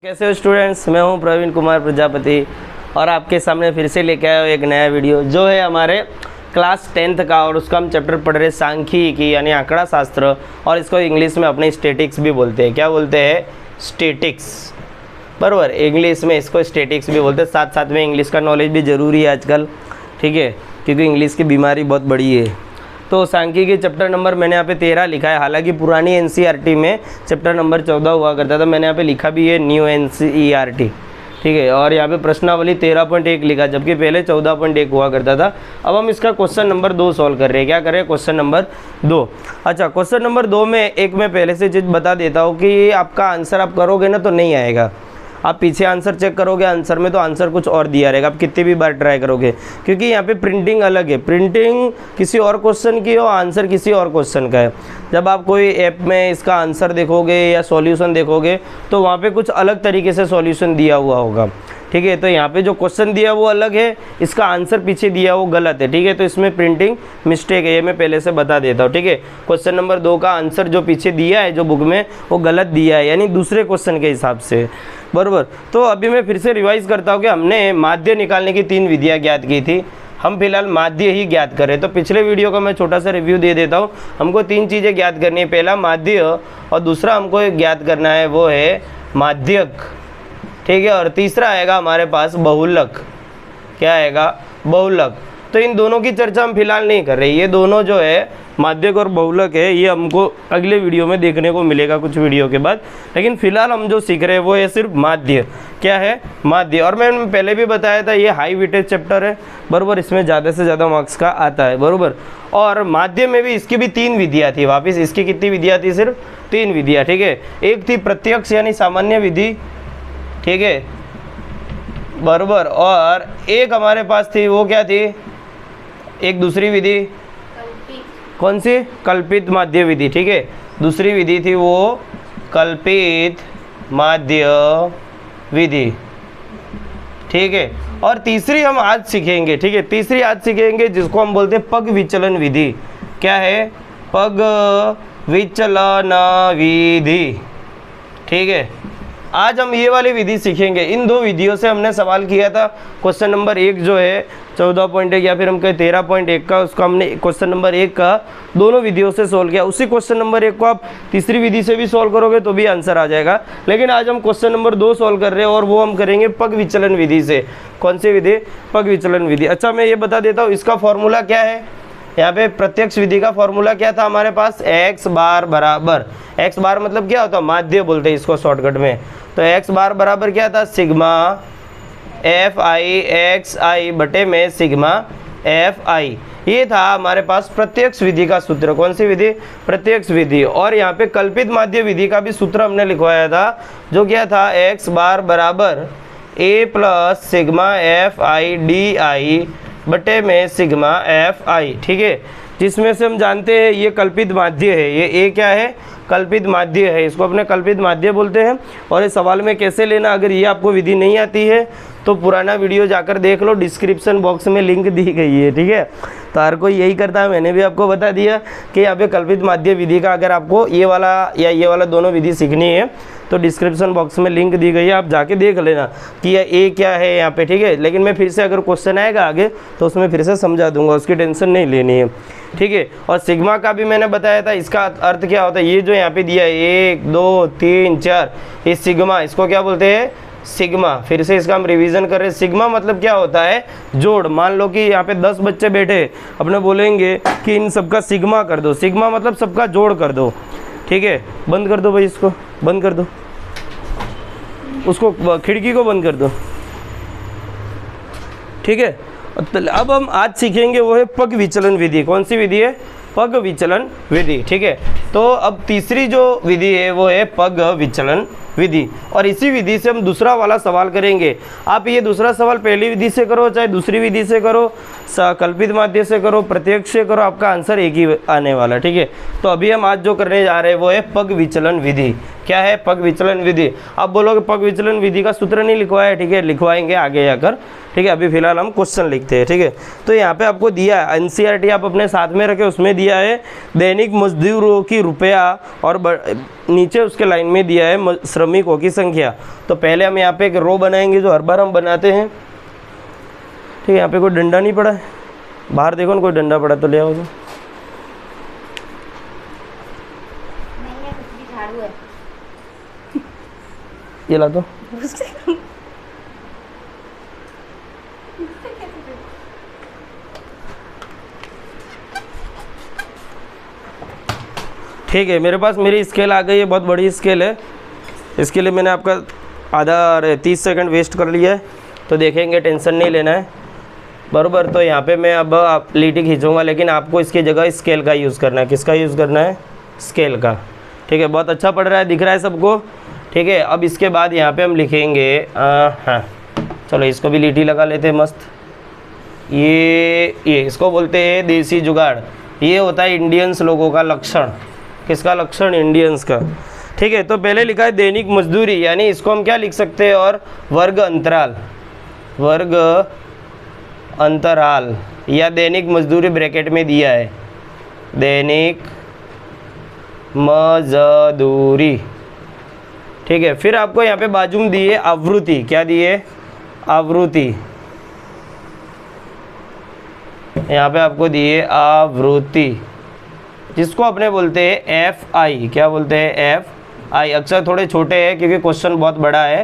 कैसे हो स्टूडेंट्स, मैं हूं प्रवीण कुमार प्रजापति और आपके सामने फिर से लेके आया हूँ एक नया वीडियो जो है हमारे क्लास 10th का। और उसका हम चैप्टर पढ़ रहे सांख्यिकी यानी आंकड़ा शास्त्र, और इसको इंग्लिश में अपने स्टैटिक्स भी बोलते हैं। क्या बोलते हैं? स्टैटिक्स, बराबर। इंग्लिश में इसको स्टैटिक्स भी बोलते हैं। साथ साथ में इंग्लिश का नॉलेज भी ज़रूरी है आजकल, ठीक है, क्योंकि इंग्लिश की बीमारी बहुत बड़ी है। तो सांख्यिकी चैप्टर नंबर मैंने यहाँ पे 13 लिखा है। हालांकि पुरानी एनसीईआरटी में चैप्टर नंबर 14 हुआ करता था, मैंने यहाँ पे लिखा भी है न्यू एनसीईआरटी, ठीक है। और यहाँ पे प्रश्नावली 13.1 लिखा, जबकि पहले 14.1 हुआ करता था। अब हम इसका क्वेश्चन नंबर 2 सॉल्व कर रहे हैं। क्या कर रहे हैं? Question number 2। अच्छा, क्वेश्चन नंबर 2 में एक मैं पहले से चीज़ बता देता हूँ कि आपका आंसर आप करोगे ना तो नहीं आएगा। आप पीछे आंसर चेक करोगे, आंसर में तो आंसर कुछ और दिया रहेगा, आप कितनी भी बार ट्राई करोगे, क्योंकि यहाँ पे प्रिंटिंग अलग है। प्रिंटिंग किसी और क्वेश्चन की हो, आंसर किसी और क्वेश्चन का है। जब आप कोई ऐप में इसका आंसर देखोगे या सॉल्यूशन देखोगे तो वहाँ पे कुछ अलग तरीके से सॉल्यूशन दिया हुआ होगा, ठीक है। तो यहाँ पे जो क्वेश्चन दिया वो अलग है, इसका आंसर पीछे दिया वो गलत है, ठीक है। तो इसमें प्रिंटिंग मिस्टेक है, ये मैं पहले से बता देता हूँ, ठीक है। क्वेश्चन नंबर 2 का आंसर जो पीछे दिया है जो बुक में वो गलत दिया है, यानी दूसरे क्वेश्चन के हिसाब से, बराबर। तो अभी मैं फिर से रिवाइज करता हूँ कि हमने माध्य निकालने की 3 विधियाँ ज्ञात की थी। हम फिलहाल माध्य ही ज्ञात करें। तो पिछले वीडियो का मैं छोटा सा रिव्यू दे देता हूँ। हमको 3 चीज़ें ज्ञात करनी है। पहला माध्य, और दूसरा हमको ज्ञात करना है वो है माध्यक, ठीक है। और तीसरा आएगा हमारे पास बहुलक। क्या आएगा? बहुलक। तो इन दोनों की चर्चा हम फिलहाल नहीं कर रहे। ये दोनों जो है माध्यक और बहुलक है, ये हमको अगले वीडियो में देखने को मिलेगा कुछ वीडियो के बाद। लेकिन फिलहाल हम जो सीख रहे हैं वो है सिर्फ माध्य। क्या है? माध्य। और मैंने पहले भी बताया था ये हाई वेटेज चैप्टर है, बराबर। इसमें ज़्यादा से ज़्यादा मार्क्स का आता है, बराबर। और माध्य में भी इसकी भी 3 विधियाँ थी। वापिस इसकी कितनी विधियाँ थी? सिर्फ 3 विधियाँ, ठीक है। एक थी प्रत्यक्ष यानी सामान्य विधि, ठीक है, बराबर। और एक हमारे पास थी, वो क्या थी? एक दूसरी विधि कौन सी? कल्पित माध्य विधि, ठीक है। दूसरी विधि थी वो कल्पित माध्य विधि, ठीक है। और तीसरी हम आज सीखेंगे, ठीक है। तीसरी आज सीखेंगे जिसको हम बोलते हैं पग विचलन विधि। क्या है? पग विचलन विधि, ठीक है। आज हम ये वाली विधि सीखेंगे। इन 2 विधियों से हमने सवाल किया था। क्वेश्चन नंबर 1 जो है 14.1 या फिर हम कहें 13.1 का, उसको हमने क्वेश्चन नंबर 1 का दोनों विधियों से सोल्व किया। उसी क्वेश्चन नंबर 1 को आप तीसरी विधि से भी सोल्व करोगे तो भी आंसर आ जाएगा। लेकिन आज हम क्वेश्चन नंबर 2 सोल्व कर रहे हैं और वो हम करेंगे पग विचलन विधि से। कौन सी विधि? पग विचलन विधि। अच्छा, मैं ये बता देता हूँ इसका फॉर्मूला क्या है। यहाँ पे प्रत्यक्ष विधि का फॉर्मूला क्या था हमारे पास? x बार बराबर, x बार मतलब क्या होता है? माध्य बोलते हैं इसको शॉर्टकट में। तो x बार बराबर क्या था? सिग्मा एफ आई एक्स आई बटे में सिग्मा एफ आई। ये था हमारे पास प्रत्यक्ष विधि का सूत्र। कौन सी विधि? प्रत्यक्ष विधि। और यहाँ पे कल्पित माध्य विधि का भी सूत्र हमने लिखवाया था, जो क्या था? x बार बराबर a plus sigma f I D I बटे में सिग्मा एफ आई, ठीक है। जिसमें से हम जानते हैं ये कल्पित माध्य है। ये ए क्या है? कल्पित माध्य है। इसको अपने कल्पित माध्य बोलते हैं। और ये सवाल में कैसे लेना, अगर ये आपको विधि नहीं आती है तो पुराना वीडियो जाकर देख लो, डिस्क्रिप्शन बॉक्स में लिंक दी गई है, ठीक है। तो हर कोई यही करता है, मैंने भी आपको बता दिया कि यहाँ पे कल्पित माध्य विधि का अगर आपको ये वाला या ये वाला दोनों विधि सीखनी है तो डिस्क्रिप्शन बॉक्स में लिंक दी गई है, आप जाके देख लेना कि यह ए क्या है यहाँ पे, ठीक है। लेकिन मैं फिर से अगर क्वेश्चन आएगा आगे तो उसमें फिर से समझा दूंगा, उसकी टेंशन नहीं लेनी है, ठीक है। और सिग्मा का भी मैंने बताया था, इसका अर्थ क्या होता है? ये जो यहाँ पे दिया है 1 2 3 4, ये सिग्मा, इसको क्या बोलते हैं? सिग्मा। फिर से इसका हम रिवीजन कर रहे हैं। सिग्मा मतलब क्या होता है? जोड़। मान लो कि यहाँ पे 10 बच्चे बैठे, अपने बोलेंगे कि इन सबका सिग्मा कर दो। सिग्मा मतलब सबका जोड़ कर दो, ठीक है। बंद कर दो भाई, इसको बंद कर दो, उसको खिड़की को बंद कर दो, ठीक है। अब हम आज सीखेंगे वो है पग विचलन विधि। कौन सी विधि है? पग विचलन विधि, ठीक है। तो अब तीसरी जो विधि है वो है पग विचलन विधि। और इसी विधि से हम दूसरा वाला सवाल करेंगे। आप ये दूसरा सवाल पहली विधि से करो चाहे दूसरी विधि से करो, कल्पित माध्य से करो, प्रत्यक्ष से करो, आपका आंसर एक ही आने वाला, ठीक है। तो अभी हम आज जो करने जा रहे हैं वो है पग विचलन विधि। क्या है, पग विचलन विधि। अब बोलोगे पग विचलन विधि का सूत्र नहीं लिखवाया, ठीक है, लिखवाएंगे आगे जाकर, ठीक है, अभी फिलहाल हम क्वेश्चन लिखते हैं, ठीक है। तो यहाँ पे आपको दिया है एनसीईआरटी, आप अपने साथ में रखे, उसमें दिया है दैनिक मजदूरों की रुपया और नीचे उसके लाइन में दिया है श्रमिकों की संख्या। तो पहले हम यहाँ पे एक रो बनाएंगे जो हर बार हम बनाते हैं, ठीक है। यहाँ पे कोई डंडा नहीं पड़ा है, बाहर देखो ना, कोई डंडा पड़ा तो ले आओ। ये ला दो। ठीक है, मेरे पास मेरी स्केल आ गई है, बहुत बड़ी स्केल है। इसके लिए मैंने आपका आधा 30 सेकंड वेस्ट कर लिया है, तो देखेंगे, टेंशन नहीं लेना है, बराबर। तो यहाँ पे मैं अब लीटी खींचूंगा, लेकिन आपको इसकी जगह स्केल का यूज़ करना है। किसका यूज़ करना है? स्केल का, ठीक है। बहुत अच्छा पढ़ रहा है, दिख रहा है सबको, ठीक है। अब इसके बाद यहाँ पे हम लिखेंगे हाँ, चलो इसको भी लीटी लगा लेते हैं मस्त। ये इसको बोलते हैं देसी जुगाड़। ये होता है इंडियंस लोगों का लक्षण। किसका लक्षण? इंडियंस का, ठीक है। तो पहले लिखा है दैनिक मजदूरी, यानी इसको हम क्या लिख सकते हैं? और वर्ग अंतराल, वर्ग अंतराल या दैनिक मजदूरी ब्रैकेट में दिया है, दैनिक मजदूरी, ठीक है। फिर आपको यहाँ पे बाजू में दिए आवृत्ति, क्या दिए? आवृत्ति। यहाँ पे आपको दिए आवृत्ति, जिसको अपने बोलते हैं एफ आई। क्या बोलते हैं? F I. अक्सर थोड़े छोटे हैं क्योंकि क्वेश्चन बहुत बड़ा है,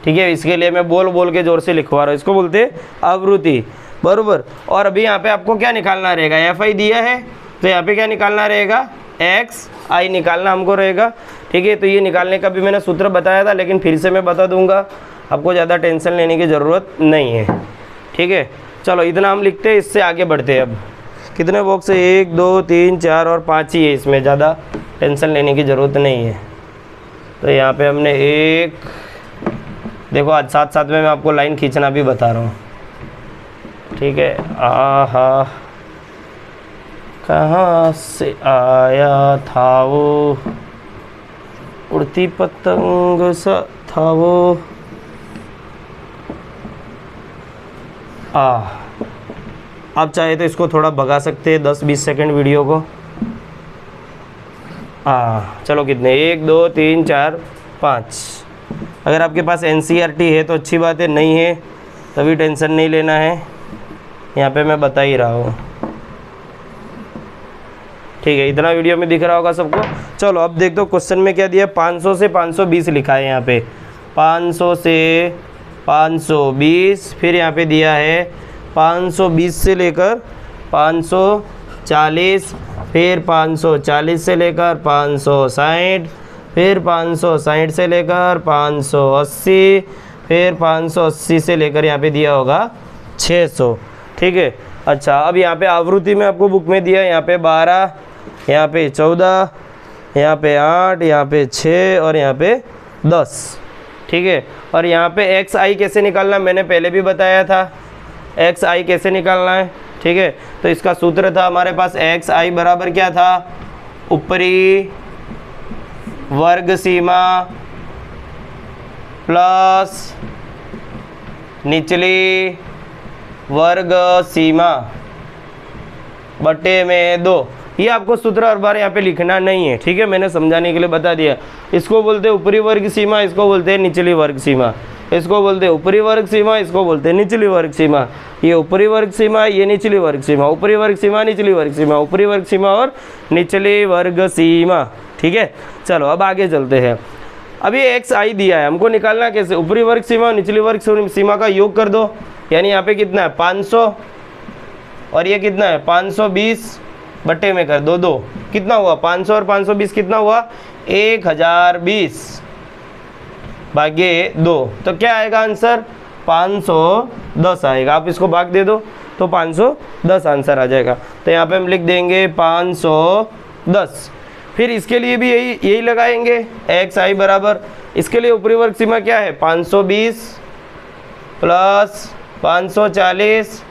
ठीक है, इसके लिए मैं बोल बोल के जोर से लिखवा रहा हूँ। इसको बोलते हैं आवृत्ति, बरोबर। और अभी यहाँ पे आपको क्या निकालना रहेगा? एफ आई दिया है, तो यहाँ पे क्या निकालना रहेगा? एक्स आई निकालना हमको रहेगा, ठीक है। तो ये निकालने का भी मैंने सूत्र बताया था, लेकिन फिर से मैं बता दूंगा, आपको ज़्यादा टेंशन लेने की ज़रूरत नहीं है, ठीक है। चलो इतना हम लिखते हैं, इससे आगे बढ़ते हैं। अब कितने बॉक्स है? 1 2 3 4 और 5 ही है, इसमें ज़्यादा टेंशन लेने की ज़रूरत नहीं है। तो यहाँ पे हमने एक, देखो आज साथ साथ में मैं आपको लाइन खींचना भी बता रहा हूँ, ठीक है। आहा, कहाँ से आया था वो, उड़ती पतंग सा था वो, आप चाहे तो इसको थोड़ा भगा सकते हैं 10-20 सेकंड वीडियो को। चलो कितने? 1 2 3 4 5। अगर आपके पास एनसीईआरटी है तो अच्छी बात है, नहीं है तभी टेंशन नहीं लेना है, यहाँ पे मैं बता ही रहा हूँ, ठीक है। इतना वीडियो में दिख रहा होगा सबको। चलो अब देख दो क्वेश्चन में क्या दिया। 500 से 520 लिखा है यहाँ पे, 500 से 520। फिर यहाँ पे दिया है 520 से लेकर 540, फिर 540 से लेकर 560, फिर 560 से लेकर 580, फिर 580 से लेकर यहाँ पे दिया होगा 600, ठीक है। अच्छा, अब यहाँ पे आवृत्ति में आपको बुक में दिया है, यहाँ पे 12, यहाँ पे 14, यहाँ पे 8, यहाँ पे 6 और यहाँ पे 10, ठीक है। और यहाँ पे एक्स आई कैसे निकालना मैंने पहले भी बताया था, एक्स आई कैसे निकालना है, ठीक है। तो इसका सूत्र था हमारे पास, एक्स आई बराबर क्या था? ऊपरी वर्ग सीमा प्लस निचली वर्ग सीमा बटे में 2। ये आपको सूत्र हर बार यहाँ पे लिखना नहीं है, ठीक है, मैंने समझाने के लिए बता दिया। इसको बोलते हैं ऊपरी वर्ग सीमा, इसको बोलते हैं निचली वर्ग सीमा। इसको बोलते हैं ऊपरी वर्ग सीमा, इसको बोलते हैं निचली वर्ग सीमा। ये ऊपरी वर्ग सीमा, ये निचली वर्ग सीमा, ऊपरी वर्ग सीमा, निचली वर्ग सीमा, ऊपरी वर्ग सीमा और निचली वर्ग सीमा, ठीक है। चलो अब आगे चलते हैं। अभी एक्स आई दिया है, हमको निकालना कैसे? ऊपरी वर्ग सीमा और निचली वर्ग सीमा का योग कर दो, यानी यहाँ पे कितना है? 500 और ये कितना है? 520 बट्टे में कर दो 2, कितना हुआ? 500 और 520 कितना हुआ? 1020 भागे 2, तो क्या आएगा आंसर? 510 आएगा। आप इसको भाग दे दो तो 510 आंसर आ जाएगा। तो यहाँ पे हम लिख देंगे 510। फिर इसके लिए भी यही लगाएंगे, एक्स आई बराबर, इसके लिए ऊपरी वर्ग सीमा क्या है? 520 प्लस 540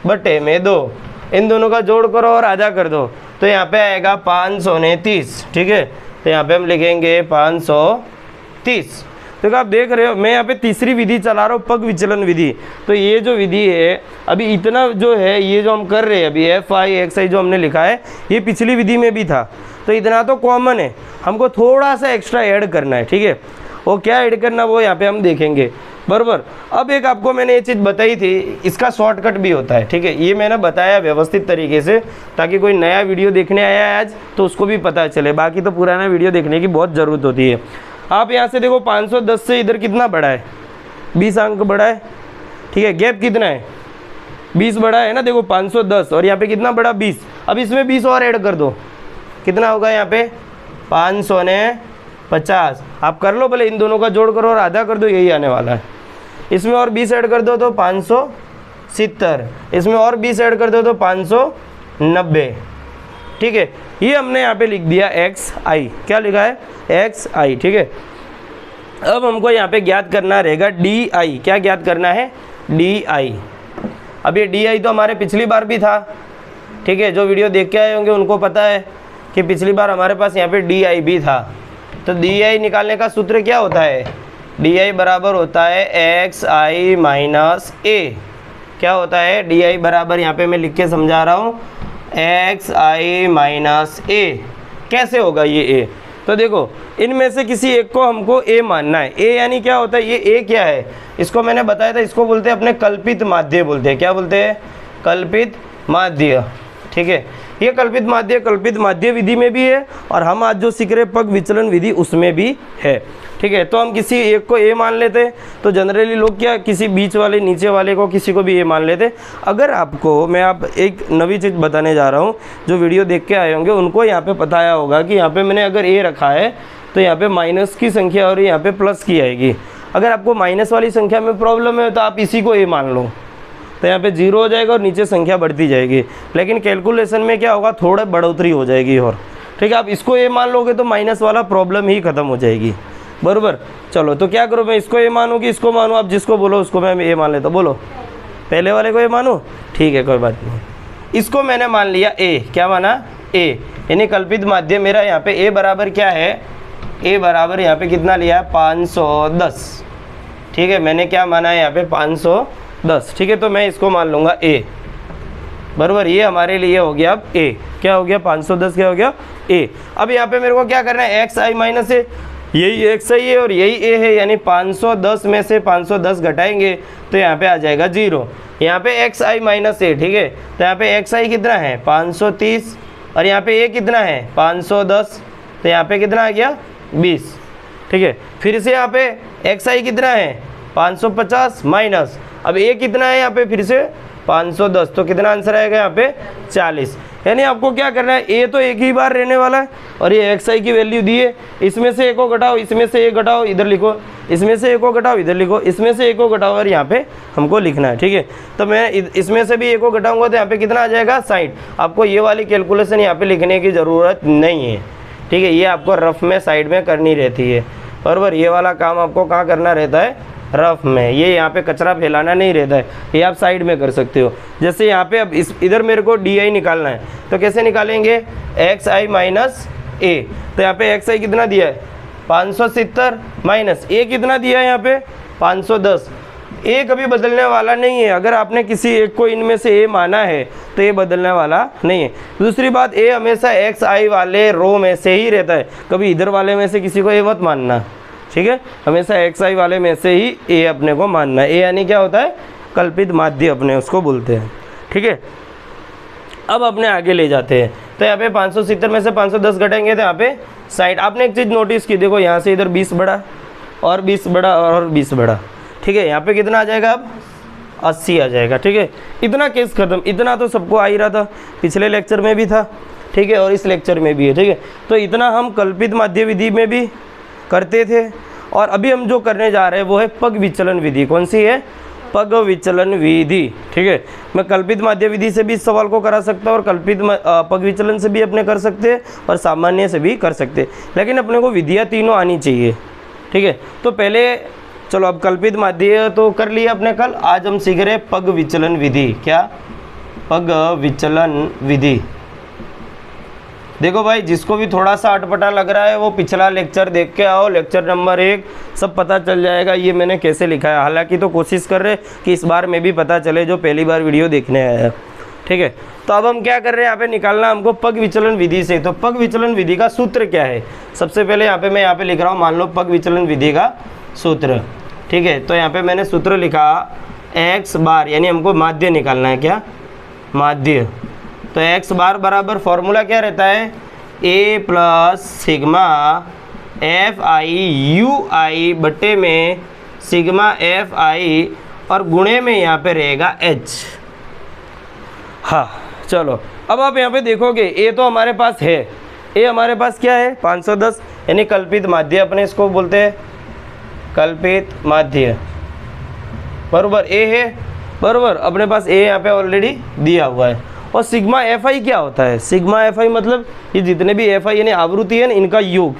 बटे में 2, इन दोनों का जोड़ करो और आधा कर दो, तो यहाँ पे आएगा 529, ठीक है। तो यहाँ पे हम लिखेंगे 530। देखो आप देख रहे हो मैं यहाँ पे तीसरी विधि चला रहा हूँ, पग विचलन विधि। तो ये जो विधि है अभी इतना जो है ये जो हम कर रहे हैं अभी FI जो हमने लिखा है ये पिछली विधि में भी था, तो इतना तो कॉमन है, हमको थोड़ा सा एक्स्ट्रा ऐड करना है। ठीक है, वो क्या ऐड करना वो यहाँ पे हम देखेंगे, बराबर। अब एक आपको मैंने ये चीज़ बताई थी, इसका शॉर्टकट भी होता है। ठीक है, ये मैंने बताया व्यवस्थित तरीके से ताकि कोई नया वीडियो देखने आया है आज तो उसको भी पता चले, बाकी तो पुराना वीडियो देखने की बहुत ज़रूरत होती है। आप यहाँ से देखो 510 से इधर कितना बड़ा है, 20 अंक बड़ा है। ठीक है, गैप कितना है, 20 बड़ा है ना। देखो 510 और यहाँ पे कितना बड़ा 20। अब इसमें 20 और ऐड कर दो, कितना होगा यहाँ पे 550। आप कर लो, भले इन दोनों का जोड़ करो और आधा कर दो, यही आने वाला है। इसमें और 20 ऐड कर दो तो 570, इसमें और 20 ऐड कर दो तो 590। ठीक है, ये हमने यहाँ पे लिख दिया XI, क्या लिखा है XI। ठीक है, अब हमको यहाँ पे ज्ञात करना रहेगा DI। क्या ज्ञात करना है DI। अब ये DI तो हमारे पिछली बार भी था। ठीक है, जो वीडियो देख के आए होंगे उनको पता है कि पिछली बार हमारे पास यहाँ पे DI भी था। तो DI निकालने का सूत्र क्या होता है, DI बराबर होता है XI माइनस A। क्या होता है DI बराबर, यहाँ पे मैं लिख के समझा रहा हूँ, XI माइनस A। कैसे होगा ये A, तो देखो इनमें से किसी एक को हमको A मानना है। A यानी क्या होता है, ये A क्या है, इसको मैंने बताया था, इसको बोलते हैं अपने कल्पित माध्य बोलते हैं। क्या बोलते हैं, कल्पित माध्य। ठीक है, ये कल्पित माध्य विधि में भी है और हम आज जो सीख रहे पग विचलन विधि उसमें भी है। ठीक है, तो हम किसी एक को A मान लेते हैं, तो जनरली लोग क्या किसी बीच वाले नीचे वाले को किसी को भी A मान लेते। अगर आपको मैं आप एक नवी चीज़ बताने जा रहा हूँ, जो वीडियो देख के आए होंगे उनको यहाँ पे बताया होगा कि यहाँ पे मैंने अगर A रखा है तो यहाँ पे माइनस की संख्या और यहाँ पे प्लस की आएगी। अगर आपको माइनस वाली संख्या में प्रॉब्लम है तो आप इसी को A मान लो, तो यहाँ पे 0 हो जाएगा और नीचे संख्या बढ़ती जाएगी। लेकिन कैलकुलेशन में क्या होगा, थोड़ा बढ़ोतरी हो जाएगी और। ठीक है, आप इसको A मान लोगे तो माइनस वाला प्रॉब्लम ही खत्म हो जाएगी, बराबर। चलो तो क्या करो, मैं इसको A मानूँ कि इसको मानूँ, आप जिसको बोलो उसको मैं A मान लेता हूँ। बोलो, पहले वाले को A मानूँ, ठीक है कोई बात नहीं। इसको मैंने मान लिया A, क्या माना A, यानी कल्पित माध्य मेरा यहाँ पे A बराबर क्या है, A बराबर यहाँ पे कितना लिया है 510। ठीक है, मैंने क्या माना है यहाँ पे 510। ठीक है, तो मैं इसको मान लूँगा A, बराबर। ये हमारे लिए हो गया अब A, क्या हो गया 510, क्या हो गया A। अब यहाँ पे मेरे को क्या करना है, XI माइनस A, यही XI है और यही A है, यानी 510 में से 510 घटाएंगे तो यहाँ पे आ जाएगा 0। यहाँ पे XI माइनस A। ठीक है, तो यहाँ पे XI कितना है 530 और यहाँ पे A कितना है 510, तो यहाँ पे कितना आ गया 20। ठीक है, फिर से यहाँ पे XI कितना है 550 माइनस, अब A कितना है यहाँ पे फिर से 510, तो कितना आंसर आएगा यहाँ पे 40। यानी आपको क्या करना है, A तो एक ही बार रहने वाला है और ये XI की वैल्यू दी है, इसमें से एक को घटाओ, इसमें से एक घटाओ, इधर लिखो, इसमें से एक को घटाओ, इधर लिखो, इसमें से एक को घटाओ और यहाँ पे हमको लिखना है। ठीक है, तो मैं इसमें से भी एक को घटाऊंगा तो यहाँ पे कितना आ जाएगा 60। आपको ये वाली कैलकुलेशन यहाँ पे लिखने की ज़रूरत नहीं है। ठीक है, ये आपको रफ में साइड में करनी रहती है, बराबर। ये वाला काम आपको कहाँ करना रहता है, रफ में। ये यहाँ पे कचरा फैलाना नहीं रहता है, ये आप साइड में कर सकते हो। जैसे यहाँ पे अब इधर मेरे को DI निकालना है, तो कैसे निकालेंगे, XI माइनस A। तो यहाँ पे XI कितना दिया है 570 माइनस A कितना दिया है यहाँ पे 510। A कभी बदलने वाला नहीं है, अगर आपने किसी एक को इनमें से A माना है तो ये बदलने वाला नहीं है। दूसरी बात, A हमेशा XI वाले रो में से ही रहता है, कभी इधर वाले में से किसी को A मत मानना। ठीक है, हमेशा XI वाले में से ही A अपने को मानना है। A यानी क्या होता है, कल्पित माध्य अपने उसको बोलते हैं। ठीक है, अब अपने आगे ले जाते हैं। तो यहाँ पे 570 में से 510 घटेंगे तो यहाँ पे 60। आपने एक चीज़ नोटिस की, देखो यहाँ से इधर 20 बढ़ा और 20 बढ़ा और 20 बढ़ा। ठीक है, यहाँ पे कितना आ जाएगा अब 80 आ जाएगा। ठीक है, इतना केस खत्म। इतना तो सबको आ ही रहा था, पिछले लेक्चर में भी था। ठीक है, और इस लेक्चर में भी है। ठीक है, तो इतना हम कल्पित माध्य विधि में भी करते थे और अभी हम जो करने जा रहे हैं वो है पग विचलन विधि। कौन सी है, पग विचलन विधि। ठीक है, मैं कल्पित माध्य विधि से भी इस सवाल को करा सकता हूँ और कल्पित पग विचलन से भी अपने कर सकते हैं और सामान्य से भी कर सकते हैं, लेकिन अपने को विधियाँ तीनों आनी चाहिए। ठीक है, तो पहले चलो अब कल्पित माध्य तो कर लिया अपने कल, आज हम सीख रहे हैं पग विचलन विधि। क्या, पग विचलन विधि। देखो भाई, जिसको भी थोड़ा सा अटपटा लग रहा है वो पिछला लेक्चर देख के आओ, लेक्चर नंबर 1, सब पता चल जाएगा ये मैंने कैसे लिखा है। हालांकि तो कोशिश कर रहे कि इस बार में भी पता चले जो पहली बार वीडियो देखने आया है, ठीक है। तो अब हम क्या कर रहे हैं, यहाँ पे निकालना हमको पग विचलन विधि से। तो पग विचलन विधि का सूत्र क्या है, सबसे पहले यहाँ पे मैं यहाँ पे लिख रहा हूँ, मान लो पग विचलन विधि का सूत्र, ठीक है। तो यहाँ पे मैंने सूत्र लिखा x बार, यानी हमको माध्य निकालना है, क्या माध्य। तो x बार बराबर फॉर्मूला क्या रहता है, a plus sigma f i u i बटे में सिग्मा एफ आई और गुणे में यहाँ पे रहेगा h। हाँ चलो, अब आप यहाँ पे देखोगे a तो हमारे पास है, a हमारे पास क्या है 510, यानी कल्पित माध्य अपने इसको बोलते हैं, कल्पित माध्य बरोबर a है, बरोबर अपने पास a यहाँ पे ऑलरेडी दिया हुआ है। और सिग्मा एफ आई क्या होता है, सिग्मा एफ आई मतलब ये जितने भी एफ आई यानी आवृत्ति है ना, इनका योग।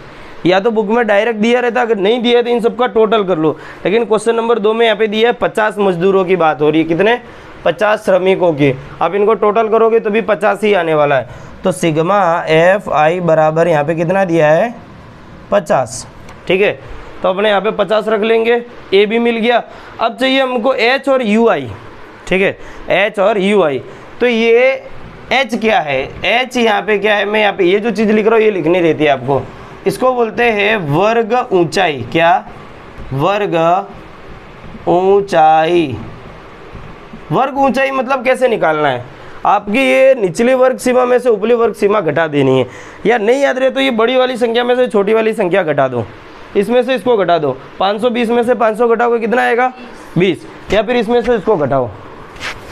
या तो बुक में डायरेक्ट दिया रहता, अगर नहीं दिया है तो इन सबका टोटल कर लो, लेकिन क्वेश्चन नंबर 2 में यहाँ पे दिया है 50 मजदूरों की बात हो रही है, कितने 50 श्रमिकों की। आप इनको टोटल करोगे तो भी 50 ही आने वाला है। तो सिग्मा एफ आई बराबर यहाँ पे कितना दिया है 50, ठीक है। तो अपने यहाँ पे 50 रख लेंगे, ए भी मिल गया। अब चाहिए हमको एच और यू आई, ठीक है, एच और यू आई। तो ये एच क्या है, एच यहाँ पे क्या है, मैं यहाँ पे ये जो चीज़ लिख रहा हूँ ये लिखनी रहती है आपको, इसको बोलते हैं वर्ग ऊंचाई। क्या, वर्ग ऊंचाई। वर्ग ऊंचाई मतलब कैसे निकालना है, आपकी ये निचली वर्ग सीमा में से उपली वर्ग सीमा घटा देनी है। या नहीं याद रहे तो ये बड़ी वाली संख्या में से छोटी वाली संख्या घटा दो, इसमें से इसको घटा दो। 520 में से 500 घटाओगे कितना आएगा 20, या फिर इसमें से इसको घटाओ,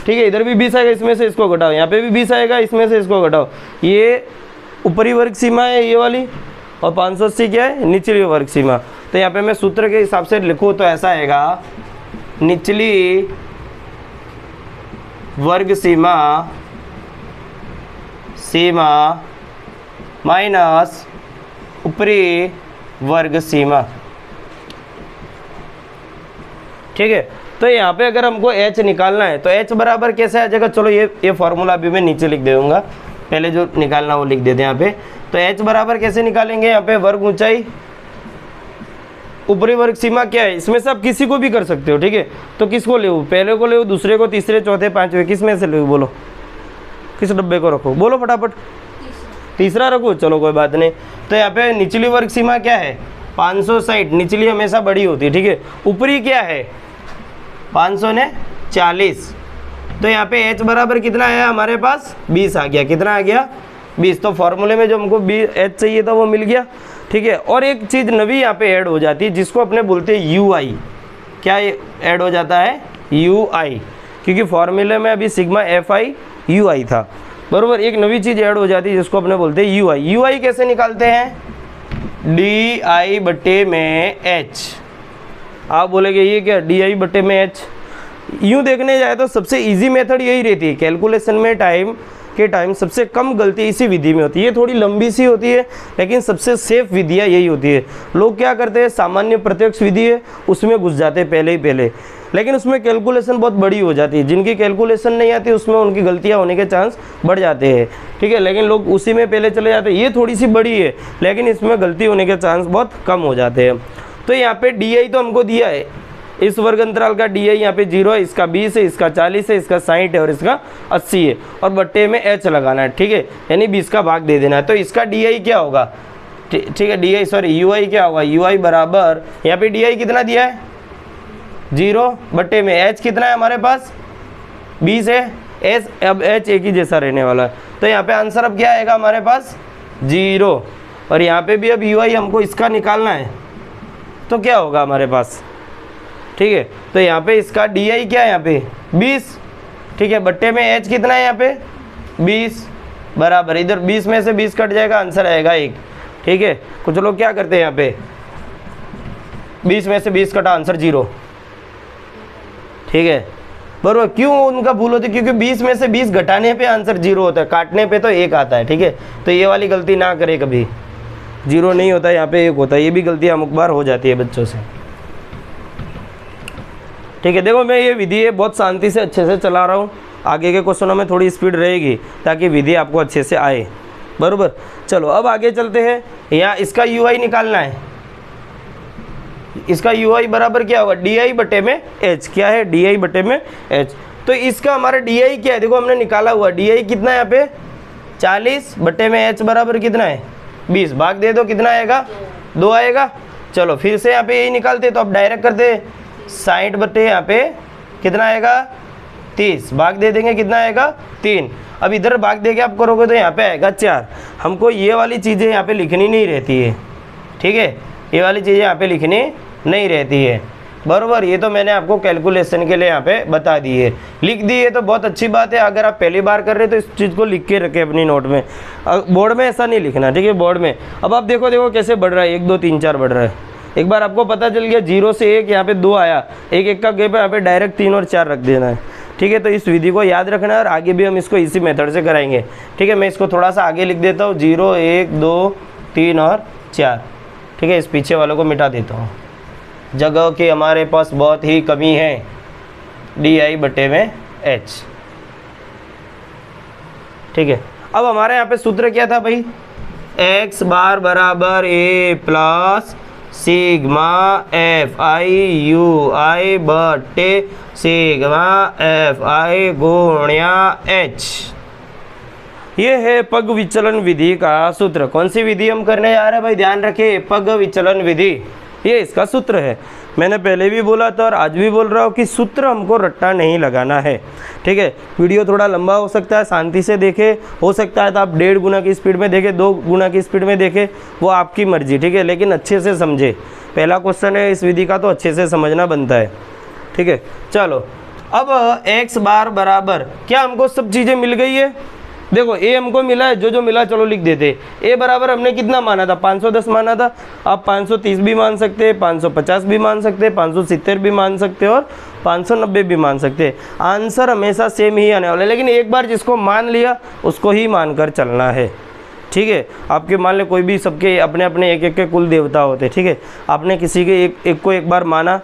ठीक है, इधर भी 20 आएगा, इसमें से इसको घटाओ, यहाँ पे भी 20 आएगा, इसमें से इसको घटाओ। ये ऊपरी वर्ग सीमा है ये वाली, और 580 क्या है निचली वर्ग सीमा। तो यहाँ पे मैं सूत्र के हिसाब से लिखूँ तो ऐसा आएगा, निचली वर्ग सीमा माइनस ऊपरी वर्ग सीमा, ठीक है। तो यहाँ पे अगर हमको h निकालना है तो h बराबर कैसे आ जाएगा, चलो ये फॉर्मूला अभी मैं नीचे लिख दूंगा, पहले जो निकालना वो लिख देते हैं यहाँ पे। तो h बराबर कैसे निकालेंगे, यहाँ पे वर्ग ऊंचाई ऊपरी वर्ग सीमा क्या है, इसमें से आप किसी को भी कर सकते हो, ठीक है। तो किसको ले, पहले को ले, दूसरे को, तीसरे, चौथे, पांचवे, किस में से ले, बोलो किस डब्बे को रखो, बोलो फटाफट, तीसरा रखो, चलो कोई बात नहीं। तो यहाँ पे निचली वर्ग सीमा क्या है 560, निचली हमेशा बड़ी होती है, ठीक है। ऊपरी क्या है 540। तो यहाँ पे h बराबर कितना है हमारे पास 20 आ गया, कितना आ गया 20। तो फॉर्मूले में जो हमको h चाहिए था वो मिल गया, ठीक है। और एक चीज़ नवी यहाँ पे ऐड हो जाती है जिसको अपने बोलते हैं यू आई। क्या ऐड हो जाता है यू आई, क्योंकि फॉर्मूले में अभी सिग्मा एफ आई यू आई था, बरोबर। एक नवी चीज़ ऐड हो जाती है जिसको अपने बोलते हैं यू आई। यू आई कैसे निकालते हैं, डी आई बटे में एच। आप बोलेंगे ये क्या, डी आई बटे में एच। यूँ देखने जाए तो सबसे इजी मेथड यही रहती है, कैलकुलेशन में टाइम सबसे कम गलती इसी विधि में होती है। ये थोड़ी लंबी सी होती है लेकिन सबसे सेफ विधियाँ यही होती है। लोग क्या करते हैं, सामान्य प्रत्यक्ष विधि है उसमें घुस जाते हैं पहले, लेकिन उसमें कैलकुलेशन बहुत बड़ी हो जाती है। जिनकी कैलकुलेशन नहीं आती उसमें उनकी गलतियाँ होने के चांस बढ़ जाते हैं, ठीक है। लेकिन लोग उसी में पहले चले जाते हैं। ये थोड़ी सी बड़ी है लेकिन इसमें गलती होने के चांस बहुत कम हो जाते हैं। तो यहाँ पे डी आई तो हमको दिया है, इस वर्ग अंतराल का डी आई यहाँ पे 0 है, इसका 20 है, इसका 40 है, इसका 60 है और इसका 80 है, और बट्टे में h लगाना है, ठीक है, यानी 20 का भाग दे देना है। तो इसका डी आई क्या होगा, ठीक है, डी आई सॉरी यू आई क्या होगा, यू आई बराबर यहाँ पे डी आई कितना दिया है 0 बट्टे में h कितना है हमारे पास 20 है, h अब h एक ही जैसा रहने वाला है। तो यहाँ पे आंसर अब क्या आएगा हमारे पास 0, और यहाँ पे भी अब यू आई हमको इसका निकालना है तो क्या होगा हमारे पास, ठीक है। तो यहाँ पे इसका डी आई क्या है यहाँ पे 20, ठीक है, बट्टे में h कितना है यहाँ पे 20 बराबर, इधर 20 में से 20 कट जाएगा, आंसर आएगा 1, ठीक है। कुछ लोग क्या करते हैं यहाँ पे 20 में से 20 कटा, आंसर 0, ठीक है, बराबर। क्यों उनका भूल होती है, क्योंकि 20 में से 20 घटाने पे आंसर 0 होता है, काटने पे तो 1 आता है, ठीक है। तो ये वाली गलती ना करे कभी, 0 नहीं होता यहाँ पे 1 होता है। ये भी गलती अमुक बार हो जाती है बच्चों से, ठीक है। देखो मैं ये विधि है बहुत शांति से अच्छे से चला रहा हूँ, आगे के क्वेश्चनों में थोड़ी स्पीड रहेगी ताकि विधि आपको अच्छे से आए, बरोबर। चलो अब आगे चलते हैं, यहाँ इसका UI निकालना है। इसका UI बराबर क्या होगा, DI बटे में H। क्या है, DI बटे में H। तो इसका हमारा DI क्या है, देखो हमने निकाला हुआ DI कितना है यहाँ पे 40 बटे में H बराबर कितना है 20। भाग दे दो, कितना आएगा 2 आएगा। चलो फिर से यहाँ पे यही निकालते, तो अब डायरेक्ट करते 60 बटे यहाँ पे कितना आएगा 30। भाग दे देंगे, कितना आएगा 3। अब इधर भाग दे के आप करोगे तो यहाँ पे आएगा 4। हमको ये वाली चीज़ें यहाँ पे लिखनी नहीं रहती है, ठीक है, ये वाली चीज़ें यहाँ पे लिखनी नहीं रहती है, बराबर। ये तो मैंने आपको कैलकुलेशन के लिए यहाँ पे बता दी है, लिख दी है तो बहुत अच्छी बात है। अगर आप पहली बार कर रहे हो तो इस चीज़ को लिख के रखें अपनी नोट में, बोर्ड में ऐसा नहीं लिखना, ठीक है, बोर्ड में। अब आप देखो कैसे बढ़ रहा है, 1 2 3 4 बढ़ रहा है। एक बार आपको पता चल गया 0 से 1 यहाँ पे 2 आया, 1 1 का गैप है, यहाँ पे डायरेक्ट 3 और 4 रख देना है, ठीक है। तो इस विधि को याद रखना है और आगे भी हम इसको इसी मेथड से कराएंगे, ठीक है। मैं इसको थोड़ा सा आगे लिख देता हूँ, 0 1 2 3 और 4, ठीक है। इस पीछे वालों को मिटा देता हूँ, जगह की हमारे पास बहुत ही कमी है, DI बटे में H, ठीक है। अब हमारे यहाँ पे सूत्र क्या था भाई, x बार बराबर A प्लस सिग्मा FI बटे सिग्मा FI गुणिया H। ये है पग विचलन विधि का सूत्र। कौन सी विधि हम करने जा रहे हैं भाई, ध्यान रखें, पग विचलन विधि, ये इसका सूत्र है। मैंने पहले भी बोला था और आज भी बोल रहा हूँ कि सूत्र हमको रट्टा नहीं लगाना है, ठीक है। वीडियो थोड़ा लंबा हो सकता है, शांति से देखें, हो सकता है तो आप 1.5 गुना की स्पीड में देखें, 2 गुना की स्पीड में देखें, वो आपकी मर्जी, ठीक है, लेकिन अच्छे से समझे। पहला क्वेश्चन है इस विधि का, तो अच्छे से समझना बनता है, ठीक है। चलो अब x बार बराबर क्या, हमको सब चीज़ें मिल गई है। देखो a हमको मिला है, जो मिला चलो लिख देते। a बराबर हमने कितना माना था, 510 माना था। आप 530 भी मान सकते हैं, 550 भी मान सकते हैं, 570 भी मान सकते हैं और 590 भी मान सकते हैं। आंसर हमेशा सेम ही आने वाला है, लेकिन एक बार जिसको मान लिया उसको ही मानकर चलना है, ठीक है। आपके मान ले कोई भी, सबके अपने अपने एक एक के कुल देवता होते, ठीक है। आपने किसी के एक को एक बार माना,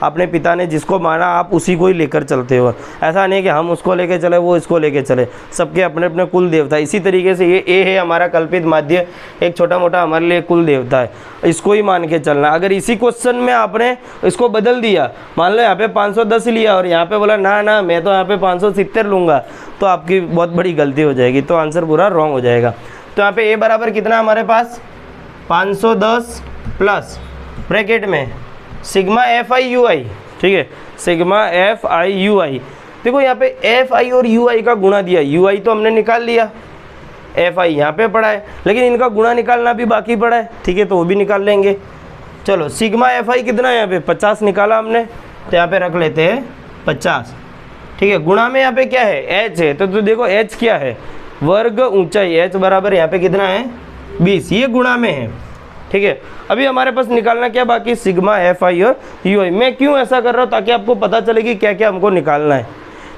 अपने पिता ने जिसको माना आप उसी को ही लेकर चलते हो। ऐसा नहीं कि हम उसको लेके चले वो इसको लेके चले, सबके अपने अपने कुल देवता। इसी तरीके से ये ए है हमारा कल्पित माध्य, एक छोटा मोटा हमारे लिए कुल देवता है, इसको ही मान के चलना। अगर इसी क्वेश्चन में आपने इसको बदल दिया, मान लो यहाँ पे 510 लिया और यहाँ पे बोला ना मैं तो यहाँ पे 570 लूँगा, तो आपकी बहुत बड़ी गलती हो जाएगी, तो आंसर पूरा रॉन्ग हो जाएगा। तो यहाँ पे ए बराबर कितना हमारे पास 510 प्लस ब्रैकेट में सिग्मा FI/UI, ठीक है, सिग्मा FI/UI। देखो यहाँ पे FI और UI का गुणा दिया, UI तो हमने निकाल लिया, FI यहाँ पे पड़ा है, लेकिन इनका गुणा निकालना भी बाकी पड़ा है, ठीक है, तो वो भी निकाल लेंगे। चलो सिग्मा FI कितना है यहाँ पे 50 निकाला हमने, तो यहाँ पे रख लेते हैं 50, ठीक है। गुणा में यहाँ पे क्या है H है, तो देखो H क्या है, वर्ग ऊंचाई, H बराबर यहाँ पे कितना है 20, ये गुणा में है, ठीक है। अभी हमारे पास निकालना क्या बाकी, सिग्मा FI और UI। मैं क्यों ऐसा कर रहा हूँ, ताकि आपको पता चले कि क्या क्या हमको निकालना है,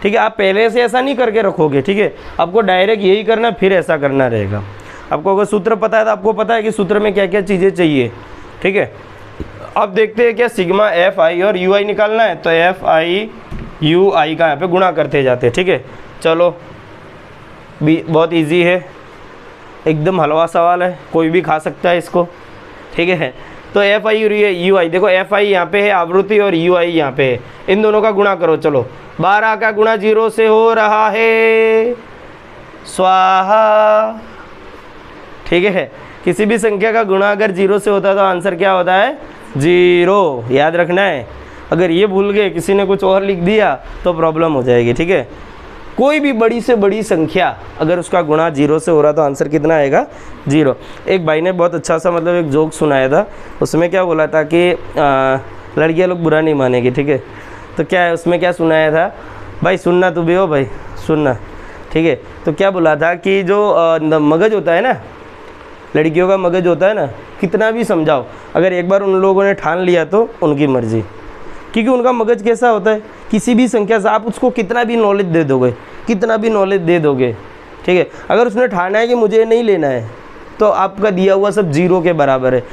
ठीक है। आप पहले से ऐसा नहीं करके रखोगे, ठीक है, आपको डायरेक्ट यही करना फिर ऐसा करना रहेगा। आपको अगर सूत्र पता है तो आपको पता है कि सूत्र में क्या क्या चीज़ें चाहिए, ठीक है। अब देखते हैं क्या सिग्मा FI और UI निकालना है, तो FI/UI का यहाँ पे गुणा करते जाते, ठीक है। चलो बहुत ईजी है, एकदम हलवा सवाल है, कोई भी खा सकता है इसको, ठीक है। तो FI और UI, देखो FI यहाँ पे है आवृत्ति और UI यहाँ पे है, इन दोनों का गुणा करो। चलो 12 का गुणा 0 से हो रहा है, स्वाहा, ठीक है। किसी भी संख्या का गुणा अगर 0 से होता है तो आंसर क्या होता है 0, याद रखना है। अगर ये भूल गए, किसी ने कुछ और लिख दिया तो प्रॉब्लम हो जाएगी, ठीक है। कोई भी बड़ी से बड़ी संख्या अगर उसका गुणा 0 से हो रहा तो आंसर कितना आएगा 0। एक भाई ने बहुत अच्छा सा मतलब एक जोक सुनाया था, उसमें क्या बोला था कि लड़कियां लोग बुरा नहीं मानेगी, ठीक है। तो क्या है उसमें क्या सुनाया था भाई, सुनना तू भी हो भाई, सुनना, ठीक है। तो क्या बोला था कि जो मगज होता है ना, लड़कियों का मगज होता है ना, कितना भी समझाओ, अगर एक बार उन लोगों ने ठान लिया तो उनकी मर्जी, क्योंकि उनका मगज कैसा होता है, किसी भी संख्या से आप उसको कितना भी नॉलेज दे दोगे, कितना भी नॉलेज दे दोगे, ठीक है, अगर उसने ठाना है कि मुझे नहीं लेना है तो आपका दिया हुआ सब 0 के बराबर है,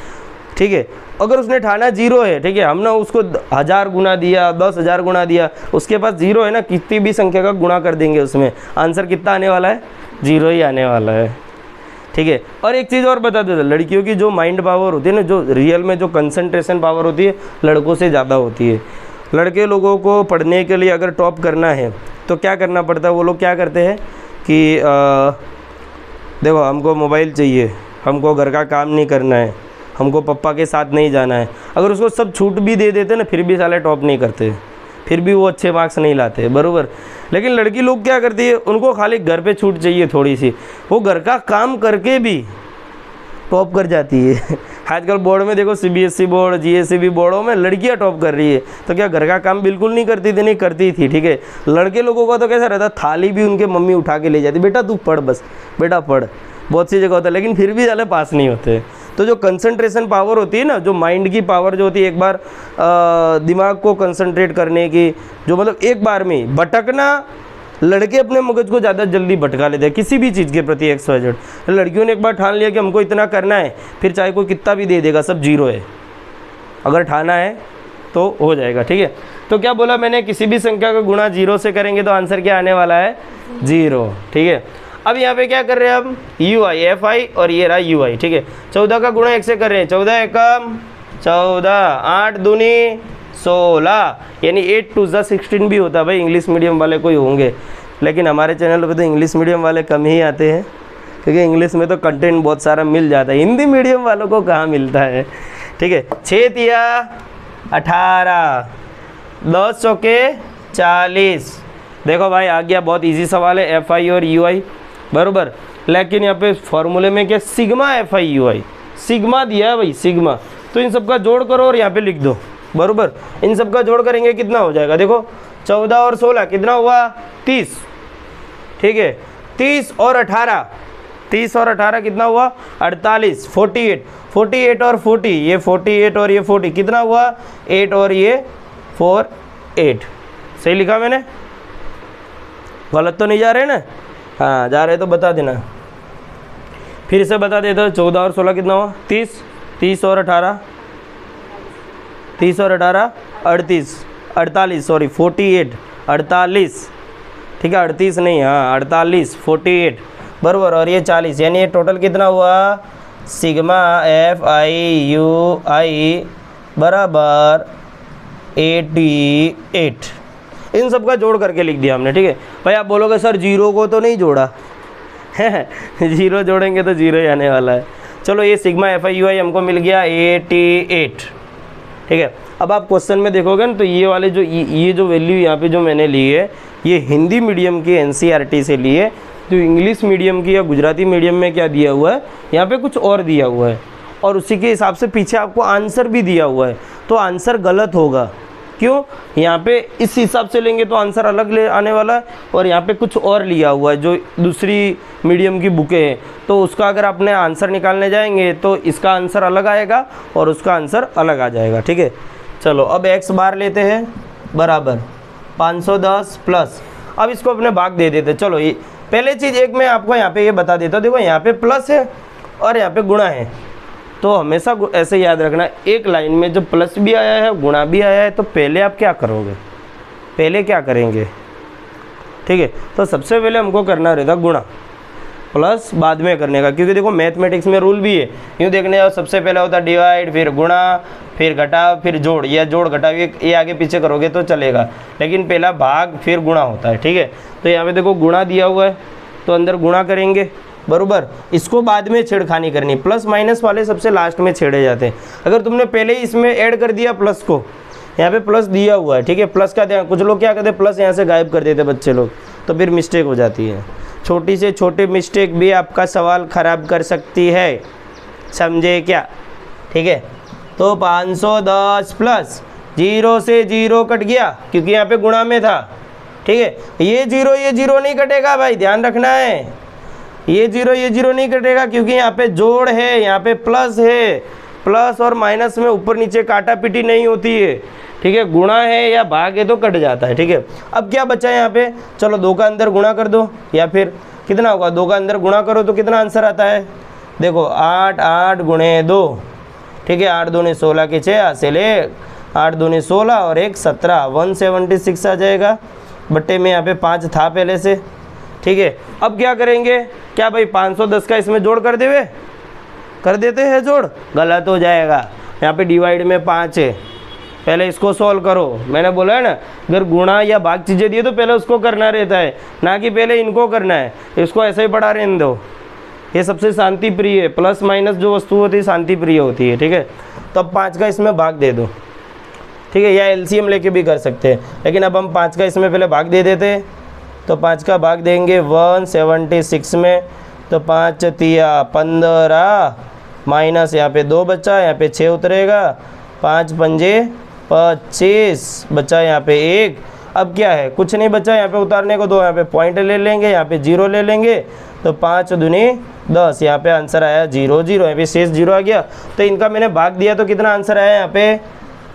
ठीक है। अगर उसने ठाना 0 है, ठीक है, हमने उसको 1000 गुना दिया, 10,000 गुना दिया, उसके पास 0 है ना, कितनी भी संख्या का गुणा कर देंगे उसमें आंसर कितना आने वाला है 0 ही आने वाला है, ठीक है। और एक चीज़ और बता देता, लड़कियों की जो माइंड पावर होती है ना, जो रियल में जो कंसंट्रेशन पावर होती है लड़कों से ज़्यादा होती है। लड़के लोगों को पढ़ने के लिए अगर टॉप करना है तो क्या करना पड़ता है, वो लोग क्या करते हैं कि देखो हमको मोबाइल चाहिए, हमको घर का काम नहीं करना है, हमको पापा के साथ नहीं जाना है। अगर उसको सब छूट भी दे देते ना फिर भी साले टॉप नहीं करते, फिर भी वो अच्छे मार्क्स नहीं लाते, बराबर। लेकिन लड़की लोग क्या करती है, उनको खाली घर पे छूट चाहिए थोड़ी सी, वो घर का काम करके भी टॉप कर जाती है। आजकल बोर्ड में देखो CBSE बोर्ड, GSEB बोर्डों में लड़कियां टॉप कर रही है, तो क्या घर का काम बिल्कुल नहीं करती थी? नहीं करती थी, ठीक है। लड़के लोगों का तो कैसा रहता, थाली भी उनके मम्मी उठा के ले जाती, बेटा तू पढ़, बस बेटा पढ़, बहुत सी जगह होता है, लेकिन फिर भी साले पास नहीं होते। तो जो कंसंट्रेशन पावर होती है ना, जो माइंड की पावर जो होती है, एक बार दिमाग को कंसंट्रेट करने की, जो मतलब एक बार में भटकना, लड़के अपने मगज को ज़्यादा जल्दी भटका लेते हैं किसी भी चीज़ के प्रति XYZ। लड़कियों ने एक बार ठान लिया कि हमको इतना करना है, फिर चाहे कोई कितना भी दे देगा, सब जीरो है। अगर ठाना है तो हो जाएगा, ठीक है। तो क्या बोला मैंने, किसी भी संख्या का गुणा 0 से करेंगे तो आंसर क्या आने वाला है, 0, ठीक है। अब यहाँ पे क्या कर रहे हैं हम, UI FI और ये रहा UI, ठीक है। 14 का गुणा 1 से कर रहे हैं, 14 एकम 14, 8 दूनी 16, यानी 8 2 16 भी होता है भाई। इंग्लिश मीडियम वाले कोई होंगे, लेकिन हमारे चैनल पे तो इंग्लिश मीडियम वाले कम ही आते हैं, क्योंकि इंग्लिश में तो कंटेंट बहुत सारा मिल जाता है, हिंदी मीडियम वालों को कहाँ मिलता है, ठीक है। 6 तिया 18, 10 चौके 40। देखो भाई आ गया, बहुत इजी सवाल है, FI और UI, बराबर। लेकिन यहाँ पे फॉर्मूले में क्या, सिग्मा FI UI, सिग्मा दिया है भाई, सिग्मा। तो इन सबका जोड़ करो और यहाँ पे लिख दो, बराबर। इन सबका जोड़ करेंगे कितना हो जाएगा, देखो 14 और 16 कितना हुआ, 30, ठीक है। 30 और 18, 30 और 18 कितना हुआ, 48, 48, 48 और 40, ये 48 और ये 40 कितना हुआ, 8 और ये 4, 8। सही लिखा मैंने, गलत तो नहीं जा रहे ना? हाँ जा रहे तो बता देना, फिर से बता देता हूँ। 14 और 16 कितना हुआ, 30, 30 और 18, 30 और 18 38, 48 सॉरी 48, 48, ठीक है, 38 नहीं, हाँ 48, 48 बराबर, और ये 40, यानी ये टोटल कितना हुआ, सिग्मा FI UI बराबर 88। इन सब का जोड़ करके लिख दिया हमने, ठीक है। भाई आप बोलोगे सर 0 को तो नहीं जोड़ा है, 0 जोड़ेंगे तो 0 ही आने वाला है। चलो ये सिग्मा FI UI हमको मिल गया 88, ठीक है। अब आप क्वेश्चन में देखोगे ना, तो ये वाले जो ये जो वैल्यू यहाँ पे जो मैंने ली है, ये हिंदी मीडियम की NCERT से ली है। तो इंग्लिश मीडियम की या गुजराती मीडियम में क्या दिया हुआ है, यहाँ पे कुछ और दिया हुआ है, और उसी के हिसाब से पीछे आपको आंसर भी दिया हुआ है, तो आंसर गलत होगा। क्यों, यहाँ पे इस हिसाब से लेंगे तो आंसर अलग ले आने वाला है, और यहाँ पे कुछ और लिया हुआ है जो दूसरी मीडियम की बुकें हैं, तो उसका अगर आपने आंसर निकालने जाएंगे तो इसका आंसर अलग आएगा और उसका आंसर अलग आ जाएगा, ठीक है। चलो अब x बार लेते हैं, बराबर 510 प्लस, अब इसको अपने भाग दे देते। चलो ये पहले चीज़ एक मैं आपको यहाँ पे ये बता देता हूँ, देखो यहाँ पे प्लस है और यहाँ पे गुणा है, तो हमेशा ऐसे याद रखना, एक लाइन में जो प्लस भी आया है गुणा भी आया है, तो पहले आप क्या करोगे, पहले क्या करेंगे, ठीक है। तो सबसे पहले हमको करना रहता गुणा, प्लस बाद में करने का, क्योंकि देखो मैथमेटिक्स में रूल भी है, यूँ देखने जाओ सबसे पहले होता डिवाइड, फिर गुणा, फिर घटाव, फिर जोड़, या जोड़ घटाव ये आगे पीछे करोगे तो चलेगा, लेकिन पहला भाग फिर गुणा होता है, ठीक है। तो यहाँ पे देखो गुणा दिया हुआ है, तो अंदर गुणा करेंगे, बरोबर। इसको बाद में छेड़खानी करनी, प्लस माइनस वाले सबसे लास्ट में छेड़े जाते हैं। अगर तुमने पहले ही इसमें ऐड कर दिया प्लस को, यहाँ पे प्लस दिया हुआ है, ठीक है, प्लस का ध्यान, कुछ लोग क्या करते हैं प्लस यहाँ से गायब कर देते बच्चे लोग, तो फिर मिस्टेक हो जाती है। छोटी से छोटी मिस्टेक भी आपका सवाल ख़राब कर सकती है, समझे क्या, ठीक है। तो 510 प्लस 0 से 0 कट गया, क्योंकि यहाँ पे गुणा में था, ठीक है। ये जीरो नहीं कटेगा भाई, ध्यान रखना है, ये जीरो नहीं कटेगा, क्योंकि यहाँ पे जोड़ है, यहाँ पे प्लस है, प्लस और माइनस में ऊपर नीचे काटा पीटी नहीं होती है, ठीक है। गुणा है या भाग है तो कट जाता है, ठीक है। अब क्या बचा है यहाँ पे, चलो 2 का अंदर गुणा कर दो, या फिर कितना होगा, 2 का अंदर गुणा करो तो कितना आंसर आता है, देखो 8 8 गुणे 2, ठीक है, 8 दूनी 16 के 6 हासिल 1, 8 दूनी 16 और 1 17, 176 आ जाएगा। बट्टे में यहाँ पे 5 था पहले से, ठीक है। अब क्या करेंगे, क्या भाई 510 का इसमें जोड़ कर देवे, कर देते हैं जोड़, गलत हो जाएगा। यहाँ पे डिवाइड में 5 है, पहले इसको सॉल्व करो। मैंने बोला है ना, अगर गुणा या भाग चीज़ें दिए तो पहले उसको करना रहता है, ना कि पहले इनको करना है। इसको ऐसे ही पढ़ा रहने दो, ये सबसे शांति प्रिय है। प्लस माइनस जो वस्तु होती है शांति प्रिय होती है, ठीक है। तो अब 5 का इसमें भाग दे दो, ठीक है, या एलसीएम लेके भी कर सकते हैं, लेकिन अब हम 5 का इसमें पहले भाग दे देते हैं। तो 5 का भाग देंगे 176 में, तो 5 तिया 15 माइनस यहाँ पे 2 बचा, यहाँ पे 6 उतरेगा, 5 पंजे 25 बचा, यहाँ पे 1। अब क्या है, कुछ नहीं बचा यहाँ पे उतारने को, तो यहाँ पे पॉइंट ले लेंगे, यहाँ पे 0 ले लेंगे, तो 5 दूनी 10, यहाँ पे आंसर आया 0 0, यहाँ पे शेष 0 आ गया। तो इनका मैंने भाग दिया तो कितना आंसर आया यहाँ पे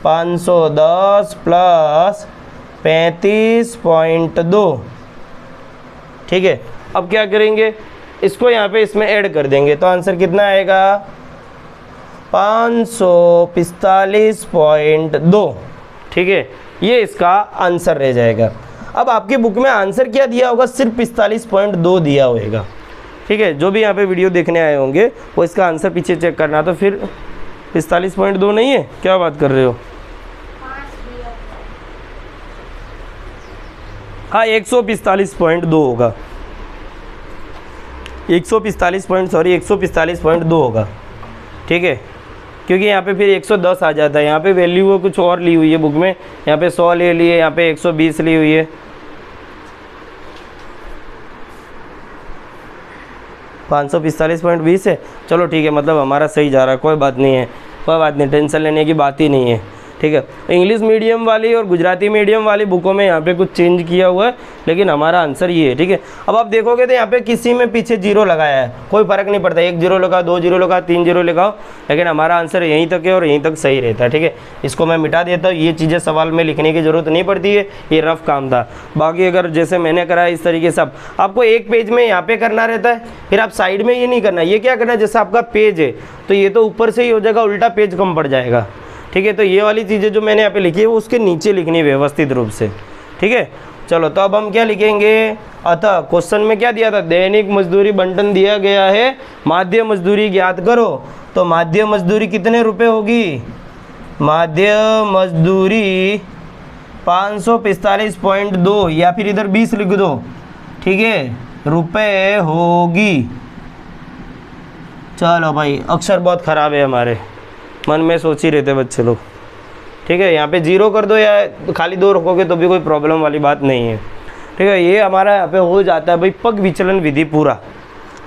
510 प्लस 35.2, ठीक है। अब क्या करेंगे, इसको यहाँ पे इसमें ऐड कर देंगे, तो आंसर कितना आएगा 545.2, ठीक है। ये इसका आंसर रह जाएगा। अब आपकी बुक में आंसर क्या दिया होगा, सिर्फ 45.2 दिया होगा, ठीक है। जो भी यहाँ पे वीडियो देखने आए होंगे वो इसका आंसर पीछे चेक करना, तो फिर 45.2 नहीं है, क्या बात कर रहे हो। हाँ 145.2 होगा, 145.2 होगा, ठीक है, क्योंकि यहाँ पे फिर 110 आ जाता है। यहाँ पे वैल्यू वो कुछ और ली हुई है बुक में, यहाँ पे 100 ले लिए, यहाँ पे 120 ली हुई है। 545.20 है, चलो ठीक है, मतलब हमारा सही जा रहा है, कोई बात नहीं है, कोई बात नहीं, टेंशन लेने की बात ही नहीं है, ठीक है। इंग्लिश मीडियम वाली और गुजराती मीडियम वाली बुकों में यहाँ पे कुछ चेंज किया हुआ है, लेकिन हमारा आंसर ये है, ठीक है। अब आप देखोगे तो यहाँ पे किसी में पीछे 0 लगाया है, कोई फ़र्क नहीं पड़ता, 1 0 लगाओ, 2 0 लगाओ, 3 0 लगाओ, लेकिन हमारा आंसर यहीं तक है और यहीं तक सही रहता है, ठीक है। इसको मैं मिटा देता हूँ, ये चीज़ें सवाल में लिखने की ज़रूरत नहीं पड़ती है, ये रफ काम था। बाकी अगर जैसे मैंने करा इस तरीके से आपको एक पेज में यहाँ पे करना रहता है, फिर आप साइड में ये नहीं करना, ये क्या करना है, जैसे आपका पेज है तो ये तो ऊपर से ही हो जाएगा, उल्टा पेज कम पड़ जाएगा, ठीक है। तो ये वाली चीज़ें जो मैंने यहाँ पे लिखी है वो उसके नीचे लिखनी है व्यवस्थित रूप से, ठीक है। चलो तो अब हम क्या लिखेंगे, अतः क्वेश्चन में क्या दिया था, दैनिक मजदूरी बंटन दिया गया है, माध्य मजदूरी ज्ञात करो। तो माध्य मजदूरी कितने रुपए होगी, माध्य मजदूरी 545.2, या फिर इधर 20 लिख दो, ठीक है, रुपए होगी। चलो भाई, अक्षर बहुत ख़राब है हमारे, मन में सोच ही रहते बच्चे लोग, ठीक है। यहाँ पे 0 कर दो या खाली 2 रखोगे तो भी कोई प्रॉब्लम वाली बात नहीं है, ठीक है। ये हमारा यहाँ पे हो जाता है भाई पग विचलन विधि पूरा,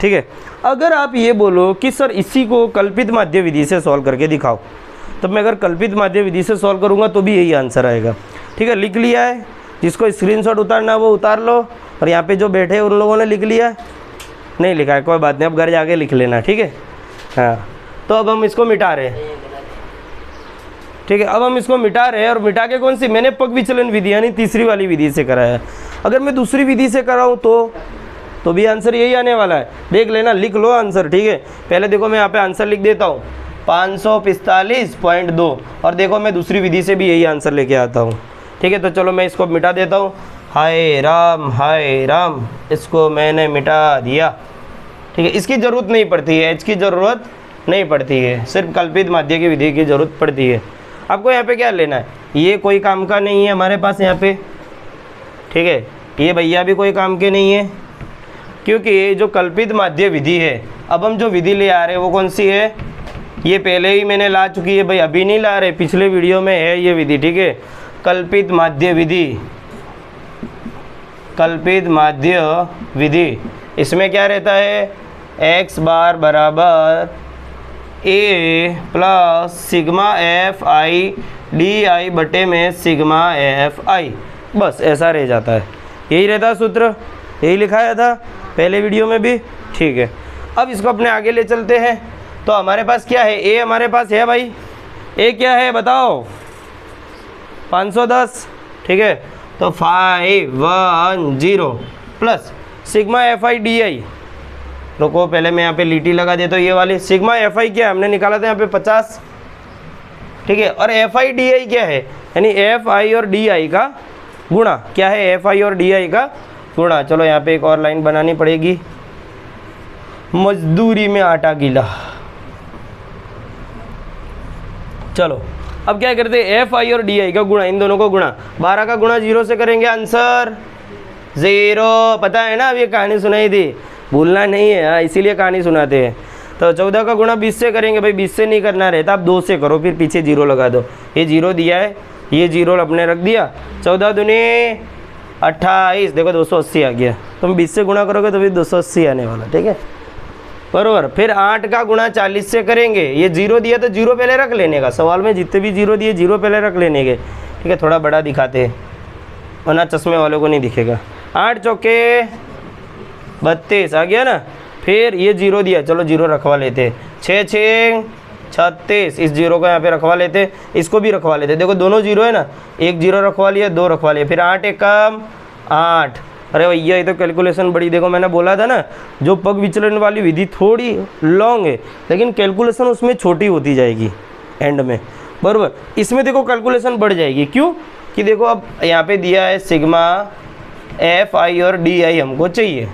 ठीक है। अगर आप ये बोलो कि सर इसी को कल्पित माध्य विधि से सॉल्व करके दिखाओ, तब मैं अगर कल्पित माध्य विधि से सॉल्व करूँगा तो भी यही आंसर आएगा, ठीक है। लिख लिया है, जिसको स्क्रीनशॉट उतारना वो उतार लो, और यहाँ पे जो बैठे हैं उन लोगों ने लिख लिया, नहीं लिखा है कोई बात नहीं, अब घर जाके लिख लेना, ठीक है। हाँ तो अब हम इसको मिटा रहे हैं, ठीक है। अब हम इसको मिटा रहे हैं, और मिटा के कौन सी, मैंने पग विचलन विधि यानी तीसरी वाली विधि से कराया है। अगर मैं दूसरी विधि से कराऊँ तो भी आंसर यही आने वाला है, देख लेना, लिख लो आंसर, ठीक है। पहले देखो मैं यहाँ पे आंसर लिख देता हूँ 545.2, और देखो मैं दूसरी विधि से भी यही आंसर लेके आता हूँ, ठीक है। तो चलो मैं इसको मिटा देता हूँ, हाय राम, इसको मैंने मिटा दिया, ठीक है। इसकी ज़रूरत नहीं पड़ती है, एच की ज़रूरत नहीं पड़ती है, सिर्फ कल्पित माध्य की विधि की ज़रूरत पड़ती है। आपको यहाँ पे क्या लेना है, ये कोई काम का नहीं है हमारे पास यहाँ पे, ठीक है। ये भैया भी कोई काम के नहीं है, क्योंकि ये जो कल्पित माध्य विधि है, अब हम जो विधि ले आ रहे हैं वो कौन सी है, ये पहले ही मैंने ला चुकी है भाई, अभी नहीं ला रहे, पिछले वीडियो में है ये विधि, ठीक है। कल्पित माध्य विधि, कल्पित माध्य विधि, इसमें क्या रहता है, x बार बराबर a plus sigma f I D I बटे में सिग्मा एफ आई, बस ऐसा रह जाता है, यही रहता है सूत्र, यही लिखाया था पहले वीडियो में भी, ठीक है। अब इसको अपने आगे ले चलते हैं, तो हमारे पास क्या है, a हमारे पास है भाई, a क्या है बताओ, 510, ठीक है। तो 510 plus sigma f I D I, रुको पहले मैं यहाँ पे लीटी लगा देता हूँ, ये वाली सिग्मा एफ आई क्या हमने निकाला था यहाँ पे 50, ठीक है। और एफ आई डी आई क्या है, यानी एफ आई और डी आई का गुणा, क्या है, एफ आई और डी आई का गुणा, चलो यहाँ पे एक और लाइन बनानी पड़ेगी, मजदूरी में आटा गीला। चलो अब क्या करते हैं, एफ आई और डी आई का गुणा, इन दोनों को गुणा, 12 का गुणा 0 से करेंगे, आंसर 0। पता है ना, अब ये कहानी सुनाई थी, भूलना नहीं है, हाँ इसीलिए कहानी सुनाते हैं। तो 14 का गुणा 20 से करेंगे, भाई 20 से नहीं करना रहता, आप 2 से करो, फिर पीछे 0 लगा दो, ये 0 दिया है, ये 0 अपने रख दिया, 14 दूनी 28, देखो 280 आ गया। तुम 20 से गुणा करोगे तो फिर 280 आने वाला, ठीक है बरोबर। फिर 8 का गुणा 40 से करेंगे, ये 0 दिया तो 0 पहले रख लेने का, सवाल में जितने भी 0 दिए 0 पहले रख लेने के, ठीक है। थोड़ा बड़ा दिखाते हैं वरना चश्मे वालों को नहीं दिखेगा। 8 चौके 32 आ गया ना, फिर ये 0 दिया, चलो 0 रखवा लेते, 6 6 36, इस 0 को यहाँ पे रखवा लेते, इसको भी रखवा लेते, देखो दोनों 0 है ना, एक 0 रखवा लिया, 2 रखवा लिया, फिर 8 एक कम 8। अरे भैया ये तो कैलकुलेशन बड़ी, देखो मैंने बोला था ना, जो पग विचलन वाली विधि थोड़ी लॉन्ग है लेकिन कैलकुलेशन उसमें छोटी होती जाएगी एंड में, बराबर। इसमें देखो कैलकुलेशन बढ़ जाएगी, क्यों कि देखो अब यहाँ पे दिया है सिग्मा एफ आई और डी आई हमको चाहिए,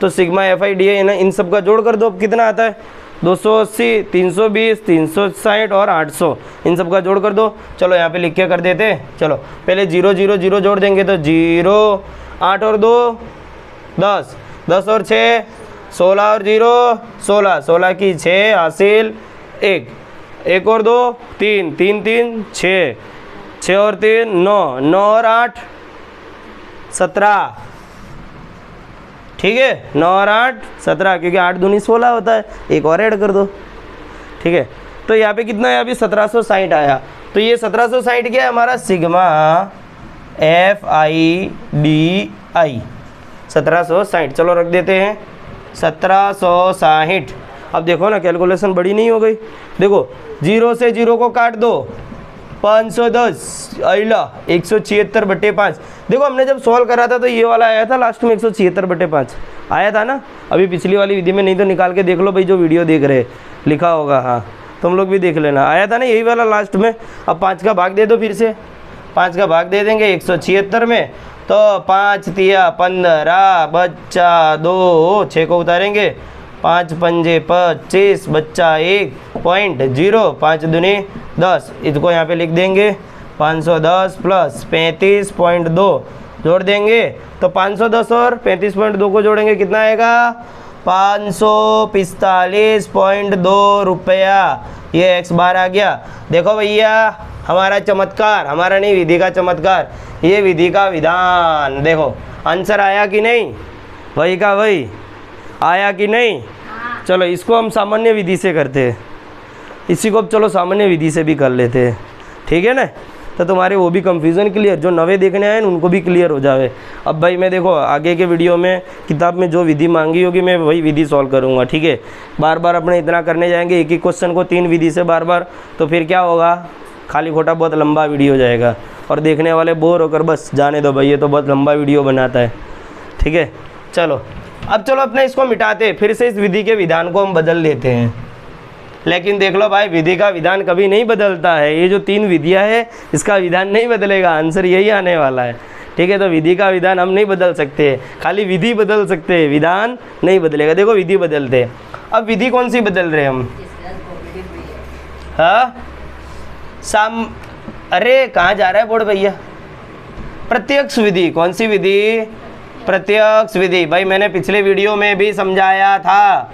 तो sigma f I D I है ना, इन सब का जोड़ कर दो, अब कितना आता है 280, 320, 360 और 800, इन सब का जोड़ कर दो। चलो यहाँ पे लिख के कर देते हैं, चलो पहले 0 0 0 जोड़ देंगे तो 0, 8 और 2 10, 10 और 6 16 और 0 16, 16 की 6 हासिल 1, 1 और 2 3, 3 3 6, 6 और 3 9, 9 और 8 17, ठीक है 9 और 8 17, क्योंकि 8 दूनी 16 होता है, एक और ऐड कर दो, ठीक है। तो यहाँ पे कितना है, अभी 1760 आया, तो ये 1760 क्या है हमारा, sigma f I D I 1760, चलो रख देते हैं 1760। अब देखो ना कैलकुलेशन बड़ी नहीं हो गई, देखो 0 से 0 को काट दो, 510 अला 176/5। देखो हमने जब सॉल्व करा था तो ये वाला आया था लास्ट में 176/5 आया था ना, अभी पिछली वाली विधि में, नहीं तो निकाल के देख लो भाई, जो वीडियो देख रहे लिखा होगा, हाँ तुम लोग भी देख लेना, आया था ना यही वाला लास्ट में। अब 5 का भाग दे दो, फिर से 5 का भाग दे देंगे 176 में, तो 5 तिया 15 बच्चा 2, 6 को उतारेंगे, 5 पंजे 25 बच्चा 1.0, 5 दूनी 10, इसको यहाँ पे लिख देंगे 510 प्लस 35.2 जोड़ देंगे, तो 510 और 35.2 को जोड़ेंगे कितना आएगा, 545.2 रुपया, ये x बार आ गया। देखो भैया हमारा चमत्कार, हमारा नहीं विधि का चमत्कार, ये विधि का विधान, देखो आंसर आया कि नहीं, वही का वही आया कि नहीं। चलो इसको हम सामान्य विधि से करते हैं, इसी को अब चलो सामान्य विधि से भी कर लेते हैं, ठीक है ना, तो तुम्हारे वो भी कंफ्यूजन क्लियर, जो नवे देखने आए उनको भी क्लियर हो जावे। अब भाई मैं देखो आगे के वीडियो में किताब में जो विधि मांगी होगी मैं वही विधि सॉल्व करूँगा, ठीक है। बार बार अपने इतना करने जाएंगे एक ही क्वेश्चन को 3 विधि से बार बार, तो फिर क्या होगा, खाली खोटा बहुत लंबा वीडियो हो जाएगा और देखने वाले बोर होकर बस जाने दो भाई ये तो बहुत लंबा वीडियो बनाता है, ठीक है। चलो अब चलो अपने इसको मिटाते, फिर से इस विधि के विधान को हम बदल लेते हैं। लेकिन देख लो भाई विधि का विधान कभी नहीं बदलता है, ये जो 3 विधियाँ है इसका विधान नहीं बदलेगा, आंसर यही आने वाला है, ठीक है। तो विधि का विधान हम नहीं बदल सकते, खाली विधि बदल सकते हैं, विधान नहीं बदलेगा। देखो विधि बदलते, अब विधि कौन सी बदल रहे हम, हाँ अरे कहाँ जा रहा है बोर्ड भैया, प्रत्यक्ष विधि, कौन सी विधि, प्रत्यक्ष विधि। भाई मैंने पिछले वीडियो में भी समझाया था,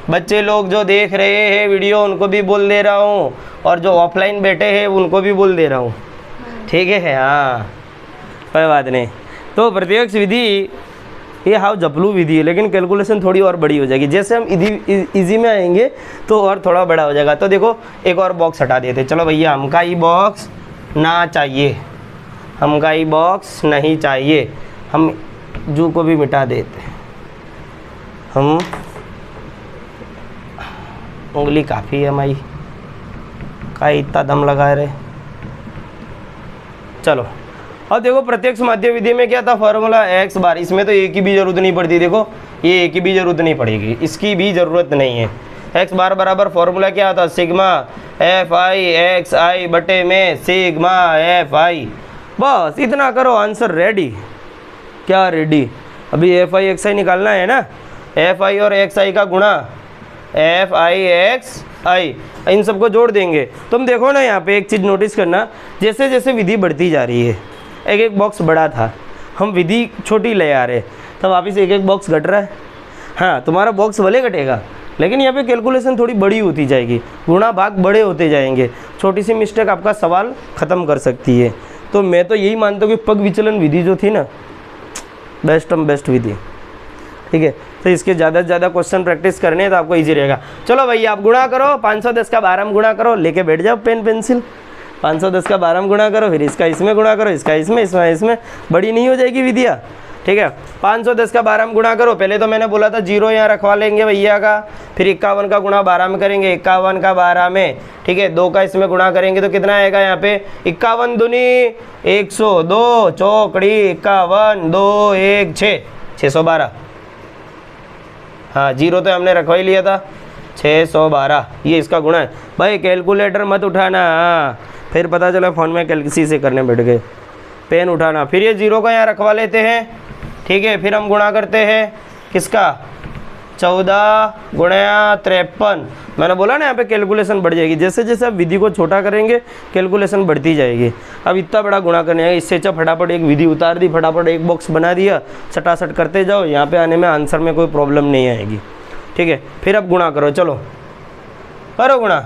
बच्चे लोग जो देख रहे हैं वीडियो उनको भी बोल दे रहा हूँ, और जो ऑफलाइन बैठे हैं उनको भी बोल दे रहा हूँ, ठीक है, हाँ कोई बात नहीं। तो प्रत्यक्ष विधि ये हाउ जपलू विधि है, लेकिन कैलकुलेशन थोड़ी और बड़ी हो जाएगी, जैसे हम इजी में आएंगे तो और थोड़ा बड़ा हो जाएगा। तो देखो एक और बॉक्स हटा देते, चलो भैया हमका ये बॉक्स ना चाहिए, हमका ये बॉक्स नहीं चाहिए, हम जू को भी मिटा देते, हम उंगली काफ़ी है हमारी, का इतना दम लगा रहे। चलो अब देखो प्रत्यक्ष माध्य विधि में क्या था, फॉर्मूला x बार, इसमें तो एक की भी जरूरत नहीं पड़ती, देखो ये एक की भी जरूरत नहीं पड़ेगी, इसकी भी ज़रूरत नहीं है। x बार बराबर फॉर्मूला क्या था, सिग्मा एफ आई एक्स आई बटे में सिग्मा एफ आई, बस इतना करो आंसर रेडी। क्या रेडी, अभी एफ आई एक्स आई निकालना है ना, एफ आई और एक्स आई का गुणा, एफ आई एक्स आई, इन सबको जोड़ देंगे। तुम देखो ना यहाँ पे एक चीज़ नोटिस करना, जैसे जैसे विधि बढ़ती जा रही है, एक एक बॉक्स बड़ा था, हम विधि छोटी ले आ रहे, तब वापिस एक एक बॉक्स घट रहा है। हाँ, तुम्हारा बॉक्स भले घटेगा, लेकिन यहाँ पे कैलकुलेशन थोड़ी बड़ी होती जाएगी, गुणा भाग बड़े होते जाएंगे। छोटी सी मिस्टेक आपका सवाल ख़त्म कर सकती है। तो मैं तो यही मानता हूँ कि पग विचलन विधि जो थी ना, बेस्ट विधि। ठीक है, तो इसके ज़्यादा से ज़्यादा क्वेश्चन प्रैक्टिस करने हैं तो आपको इजी रहेगा। चलो भैया आप गुणा करो, 510 का 12 में गुणा करो, लेके बैठ जाओ पेन पेंसिल। 510 का 12 में गुणा करो, फिर इसका इसमें गुणा करो, इसका इसमें बड़ी नहीं हो जाएगी विधिया। ठीक है, 510 का 12 में गुणा करो। पहले तो मैंने बोला था 0 यहाँ रखवा लेंगे भैया का, फिर 51 का गुणा 12 में करेंगे, 51 का 12 में। ठीक है, 2 का इसमें गुणा करेंगे तो कितना आएगा यहाँ पे, 51 दूनी 102, चौकड़ी 51, 2 1 6, 612। हाँ, 0 तो हमने रखवा ही लिया था, 612 ये इसका गुणा है। भाई कैलकुलेटर मत उठाना, फिर पता चला फ़ोन में कैलसी से करने बैठ गए। पेन उठाना, फिर ये 0 का यहाँ रखवा लेते हैं। ठीक है, फिर हम गुणा करते हैं किसका, 14 गुणा 53। मैंने बोला ना यहाँ पे कैलकुलेशन बढ़ जाएगी, जैसे जैसे आप विधि को छोटा करेंगे कैलकुलेशन बढ़ती जाएगी। अब इतना बड़ा गुणा करने है, इससे अच्छा फटाफट एक विधि उतार दी, फटाफट एक बॉक्स बना दिया, सटासट करते जाओ, यहाँ पे आने में आंसर में कोई प्रॉब्लम नहीं आएगी। ठीक है, फिर अब गुणा करो, चलो करो गुणा।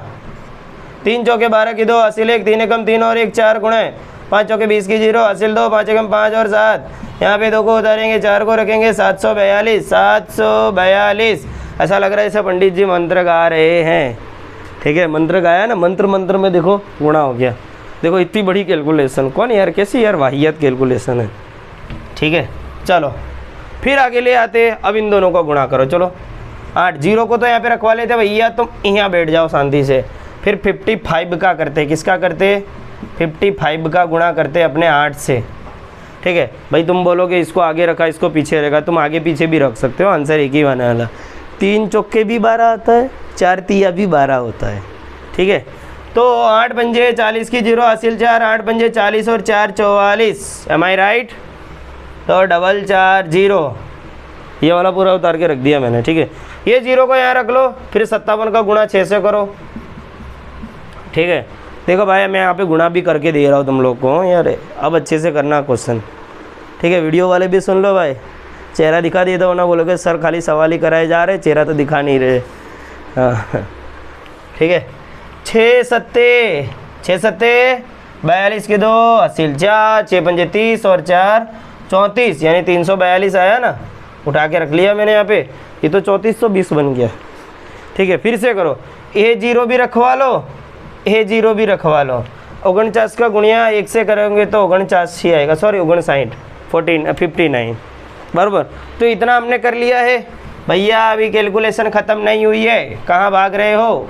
3 चौके 12 की 2, हासिल 1, 3 एकम 3 और 1 4 गुणा है, 5 चौके 20 की 0, हासिल 2, 5 एकम 5 और 7। यहाँ पे 2 को उतारेंगे, 4 को रखेंगे, 742, 742। ऐसा लग रहा है जैसे पंडित जी मंत्र गा रहे हैं। ठीक है, मंत्र गाया ना, मंत्र में देखो गुणा हो गया। देखो इतनी बड़ी कैलकुलेशन, कौन यार, कैसी यार वाहियात कैलकुलेशन है। ठीक है, चलो फिर आगे ले आते, अब इन दोनों को गुणा करो। चलो 8, 0 को तो यहाँ पे रखवा लेते भैया, तुम यहाँ बैठ जाओ शांति से। फिर 55 का करते, किसका करते, 55 का गुणा करते अपने 8 से। ठीक है भाई, तुम बोलोगे इसको आगे रखा इसको पीछे रखा, तुम आगे पीछे भी रख सकते हो, आंसर एक ही आने वाला। 3 चौके भी 12 आता है, 4 तिया भी 12 होता है। ठीक है, तो 8 पंजे 40 की 0, हासिल 4, 8 पंजे 40 और 4 44। एम आई राइट? तो 4 0, ये वाला पूरा उतार के रख दिया मैंने। ठीक है, ये 0 को यहाँ रख लो, फिर 57 का गुणा 6 से करो। ठीक है, देखो भाई मैं यहाँ पे गुणा भी करके दे रहा हूँ तुम लोग को यार, अब अच्छे से करना क्वेश्चन। ठीक है, वीडियो वाले भी सुन लो भाई, चेहरा दिखा दे दो ना, बोलोगे सर खाली सवाल ही कराए जा रहे, चेहरा तो दिखा नहीं रहे। हाँ ठीक है, 6 सत्ते 42 की 2, हासिल 4, 6 पंजे 30 और 4 34, यानी 342 आया ना, उठा के रख लिया मैंने यहाँ पे, ये तो 3420 बन गया। ठीक है, फिर से करो, ए 0 भी रखवा लो, ए 0 भी रखवा लो। 49 का गुणिया 1 से करेंगे तो 49 ही आएगा, सॉरी 59 59 बराबर। तो इतना हमने कर लिया है भैया, अभी कैलकुलेशन ख़त्म नहीं हुई है, कहाँ भाग रहे हो।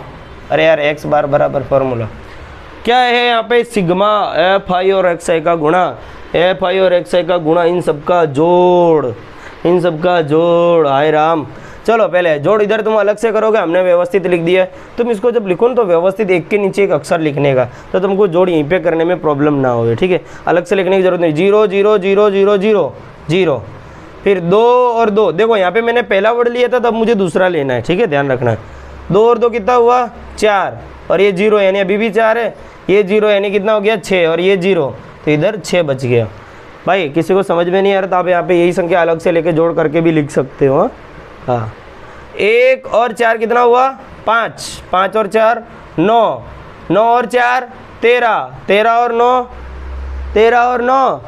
अरे यार x बार बराबर फॉर्मूला क्या है यहाँ पे, सिग्मा एफ आई और एक्स आई का गुणा, एफ आई और एक्स आई का गुणा, इन सबका जोड़, इन सबका जोड़। हाय राम, चलो पहले जोड़ इधर तुम अलग से करोगे, हमने व्यवस्थित लिख दिया है। तुम इसको जब लिखो ना तो व्यवस्थित एक के नीचे एक अक्षर लिखने का, तो तुमको जोड़ यहीं पे करने में प्रॉब्लम ना हो। ठीक है, अलग से लिखने की जरूरत नहीं। 0 0 0 0 0 0, फिर 2 और 2। देखो यहाँ पे मैंने पहला वर्ड लिया था, तब मुझे दूसरा लेना है। ठीक है, ध्यान रखना है। 2 और 2 कितना हुआ 4, और ये 0 यानी अभी भी 4 है, ये 0 यानी कितना हो गया 6, और ये 0, तो इधर 6 बच गया। भाई किसी को समझ में नहीं आ रहा तो आप यहाँ पे यही संख्या अलग से लेके जोड़ करके भी लिख सकते हो। हाँ, 1 और 4 कितना हुआ 5, 5 और 4 9, 9 और 4 13, 13 और 9 13 और 9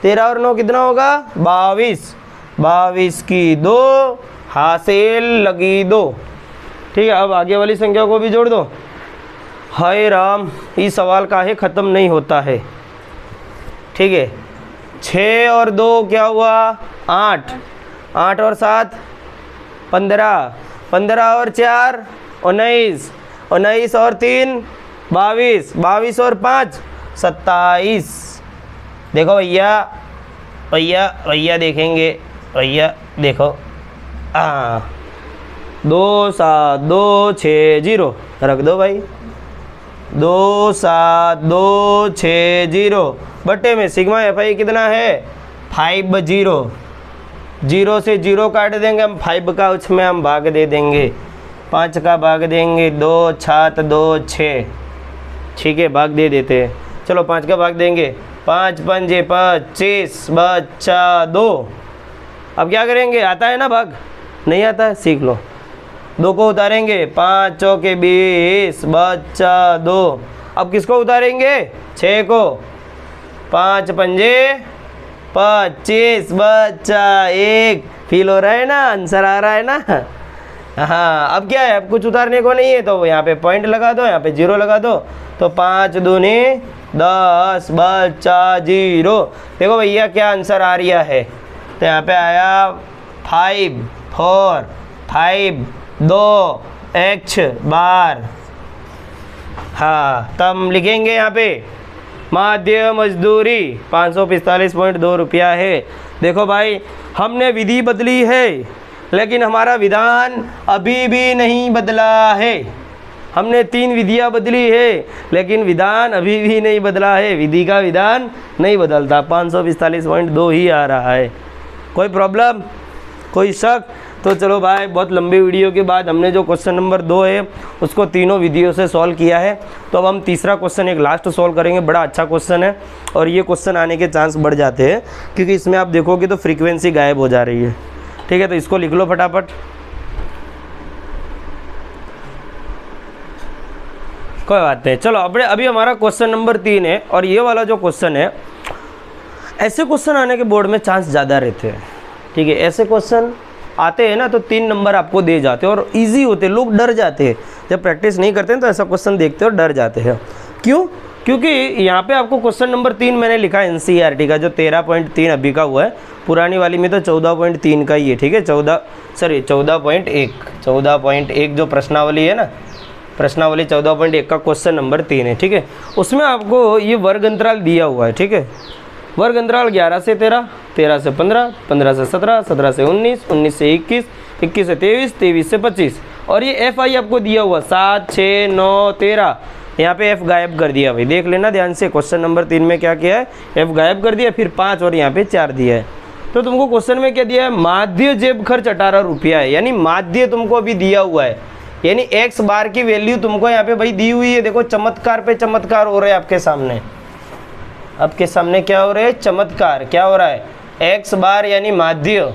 13 और 9 कितना होगा 22, 22 की 2, हासिल लगी 2। ठीक है, अब आगे वाली संख्या को भी जोड़ दो। हाय राम, ये सवाल काहे ख़त्म नहीं होता है। ठीक है, 6 और 2 क्या हुआ 8, 8 और 7 15, 15 और 4 19, 19 और 3 22, 22 और 5 27। देखो भैया, भैया भैया देखेंगे, भैया देखो, 2 7 2 6 0 रख दो भाई, 2 7 2 6 0 बट्टे में सिग्मा एफ आई कितना है 50। 0 से 0 काट देंगे हम, 5 का उसमें हम भाग दे देंगे, 5 का भाग देंगे 2 7 2 6, ठीक है भाग दे देते हैं। चलो 5 का भाग देंगे, 5 पंजे 25 बच्चा 2। अब क्या करेंगे, आता है ना भाग, नहीं आता है सीख लो। 2 को उतारेंगे, 5 चौके 20 बच्चा 2। अब किसको उतारेंगे, 6 को, 5 पंजे 25 बच्चा 1। फील हो रहा है ना, आंसर आ रहा है ना। हाँ अब क्या है, अब कुछ उतारने को नहीं है तो यहाँ पे पॉइंट लगा दो, यहाँ पे 0 लगा दो, तो 5 दूनी 10 बच्चा 0। देखो भैया क्या आंसर आ रहा है, तो यहाँ पे आया 5 4 5 2 x बार। हाँ तब हम लिखेंगे यहाँ पे माध्य मजदूरी 545.2 रुपया है। देखो भाई हमने विधि बदली है लेकिन हमारा विधान अभी भी नहीं बदला है। हमने 3 विधियाँ बदली है लेकिन विधान अभी भी नहीं बदला है। विधि का विधान नहीं बदलता, 545.2 ही आ रहा है। कोई प्रॉब्लम, कोई शक? तो चलो भाई बहुत लंबी वीडियो के बाद हमने जो क्वेश्चन नंबर 2 है उसको तीनों विधियों से सॉल्व किया है। तो अब हम तीसरा क्वेश्चन एक लास्ट सॉल्व करेंगे। बड़ा अच्छा क्वेश्चन है और ये क्वेश्चन आने के चांस बढ़ जाते हैं क्योंकि इसमें आप देखोगे तो फ्रीक्वेंसी गायब हो जा रही है। ठीक है तो इसको लिख लो फटाफट। कोई बात नहीं, चलो अभी हमारा क्वेश्चन नंबर 3 है और ये वाला जो क्वेश्चन है, ऐसे क्वेश्चन आने के बोर्ड में चांस ज़्यादा रहते हैं। ठीक है, ऐसे क्वेश्चन आते हैं ना तो 3 नंबर आपको दे जाते हैं और इजी होते हैं। लोग डर जाते हैं जब प्रैक्टिस नहीं करते हैं तो ऐसा क्वेश्चन देखते हैं और डर जाते हैं। क्यों? क्योंकि यहाँ पे आपको क्वेश्चन नंबर 3 मैंने लिखा है NCERT का, जो 13.3 अभी का हुआ है। पुरानी वाली में तो 14.3 का ही है। ठीक है, 14.1 जो प्रश्नावली है ना, प्रश्नावली 14.1 का क्वेश्चन नंबर 3 है। ठीक है, उसमें आपको ये वर्ग अंतराल दिया हुआ है। ठीक है, वर्ग अंतराल 11 से 13, 13 से 15, 15 से 17, 17 से 19, 19 से 21, 21 से 23, 23 से 25 और ये FI आपको दिया हुआ 7 6 9 13। यहाँ पे F गायब कर दिया भाई, देख लेना ध्यान से। क्वेश्चन नंबर 3 में क्या किया है, F गायब कर दिया, फिर 5 और यहाँ पे 4 दिया है। तो तुमको क्वेश्चन में क्या दिया है, माध्य जेब खर्च 18 रुपया है, यानी माध्य तुमको अभी दिया हुआ है, यानी x बार की वैल्यू तुमको यहाँ पे भाई दी हुई है। देखो चमत्कार पे चमत्कार हो रहे हैं आपके सामने। आपके सामने क्या हो रहा है, चमत्कार। क्या हो रहा है, x बार यानी माध्य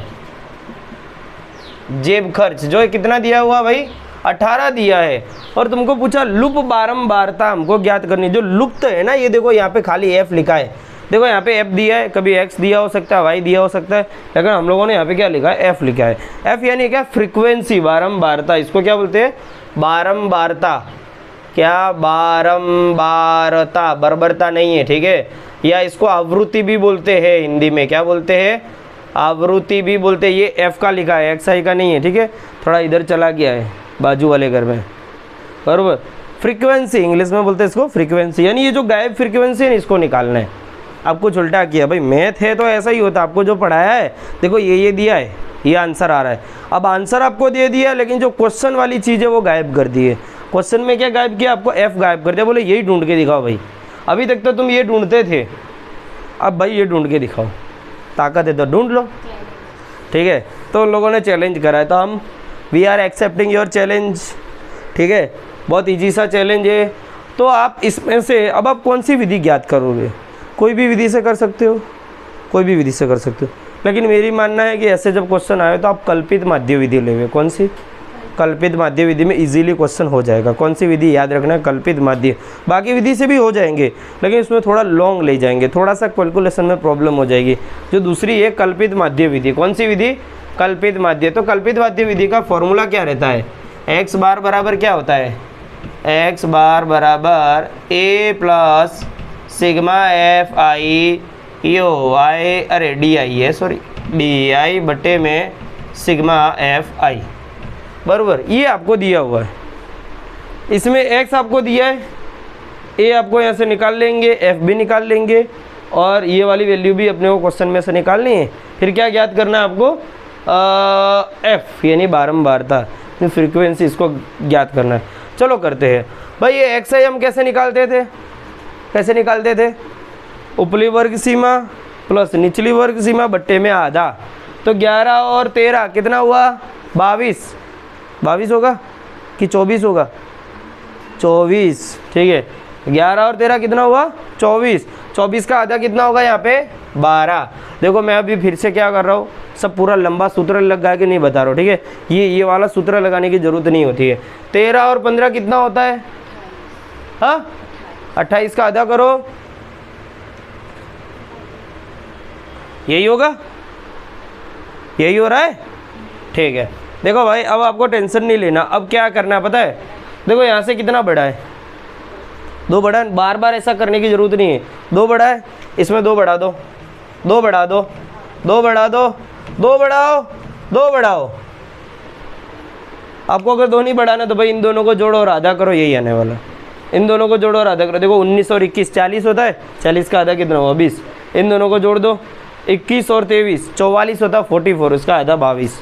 जेब खर्च जो है कितना दिया हुआ भाई, 18 दिया है। और तुमको पूछा लुप बारंबारता हमको ज्ञात करनी। जो लुप्त है ना, ये देखो यहाँ पे खाली f लिखा है। देखो यहाँ पे f दिया है, कभी x दिया हो सकता है, y दिया हो सकता है, लेकिन हम लोगों ने यहाँ पे क्या लिखा है, f लिखा है। f यानी क्या, फ्रीक्वेंसी, बारंबारता। इसको क्या बोलते हैं, बारंबारता। क्या, बारंबारता, बर्बरता नहीं है। ठीक है, या इसको आवृत्ति भी बोलते हैं हिंदी में। क्या बोलते हैं, आवृत्ति भी बोलते हैं। ये f का लिखा है, XI का नहीं है। ठीक है, थोड़ा इधर चला गया है बाजू वाले घर में, बराबर। फ्रीक्वेंसी इंग्लिश में बोलते हैं इसको, फ्रीक्वेंसी। यानी ये जो गायब फ्रीक्वेंसी है इसको निकालना है। आपको उल्टा किया भाई, मैथ है तो ऐसा ही होता है। आपको जो पढ़ाया है देखो ये दिया है, ये आंसर आ रहा है। अब आंसर आपको दे दिया लेकिन जो क्वेश्चन वाली चीज़ है वो गायब कर दी है। क्वेश्चन में क्या गायब किया, आपको f गायब कर दिया। बोले यही ढूंढ के दिखाओ भाई। अभी तक तो तुम ये ढूंढते थे, अब भाई ये ढूंढ के दिखाओ। ताकत है तो ढूंढ लो। ठीक है, तो उन लोगों ने चैलेंज करा है तो हम we are accepting your challenge. ठीक है, बहुत ईजी सा चैलेंज है। तो आप इसमें से अब आप कौन सी विधि ज्ञात करोगे, कोई भी विधि से कर सकते हो, कोई भी विधि से कर सकते हो। लेकिन मेरी मानना है कि ऐसे जब क्वेश्चन आए तो आप कल्पित माध्य विधि लेंगे। कौन सी, कल्पित माध्य विधि में इजीली क्वेश्चन हो जाएगा। कौन सी विधि याद रखना है, कल्पित माध्य। बाकी विधि से भी हो जाएंगे लेकिन इसमें थोड़ा लॉन्ग ले जाएंगे, थोड़ा सा कैलकुलेशन में प्रॉब्लम हो जाएगी। जो दूसरी है कल्पित माध्य विधि। कौन सी विधि, कल्पित माध्य। तो कल्पित माध्य विधि का फॉर्मूला क्या रहता है, x बार बराबर क्या होता है, x बार बराबर a plus sigma f i u i, अरे डी आई है, सॉरी डी आई बटे में सिग्मा एफ आई, बराबर। ये आपको दिया हुआ है। इसमें x आपको दिया है, a आपको यहाँ से निकाल लेंगे, f भी निकाल लेंगे और ये वाली वैल्यू भी अपने को क्वेश्चन में से निकालनी है। फिर क्या ज्ञात करना है आपको, f यानी बारंबारता, फ्रीक्वेंसी, इसको ज्ञात करना है। चलो करते हैं भाई। ये xi हम कैसे निकालते थे, कैसे निकालते थे, उपली वर्ग सीमा प्लस निचली वर्ग सीमा बट्टे में आधा। तो 11 और 13 कितना हुआ? 22। 22 होगा कि 24 होगा? 24, ठीक है। 11 और 13 कितना हुआ? 24। 24 का आधा कितना होगा यहाँ पे? 12। देखो मैं अभी फिर से क्या कर रहा हूँ, सब पूरा लंबा सूत्र लगा के नहीं बता रहा हूँ, ठीक है। ये वाला सूत्र लगाने की ज़रूरत नहीं होती है। 13 और 15 कितना होता है? हाँ, 28 का आधा करो, यही होगा, यही हो रहा है, ठीक है। देखो भाई अब आपको टेंशन नहीं लेना। अब क्या करना है पता है? देखो यहाँ से कितना बड़ा है? 2 बड़ा है। बार बार ऐसा करने की ज़रूरत नहीं है। 2 बड़ा है, इसमें 2 बढ़ा दो, 2 बढ़ा दो, 2 बढ़ा दो, 2 बढ़ाओ, 2 बढ़ाओ। आपको अगर 2 नहीं बढ़ाना तो भाई इन दोनों को जोड़ो और आधा करो, यही आने वाला। इन दोनों को जोड़ो और आधा करो। देखो 19 और 21 40 होता है, 40 का आधा कितना हुआ? 20। इन दोनों को जोड़ दो, 21 और 23 44 होता है, 44, उसका आधा 22,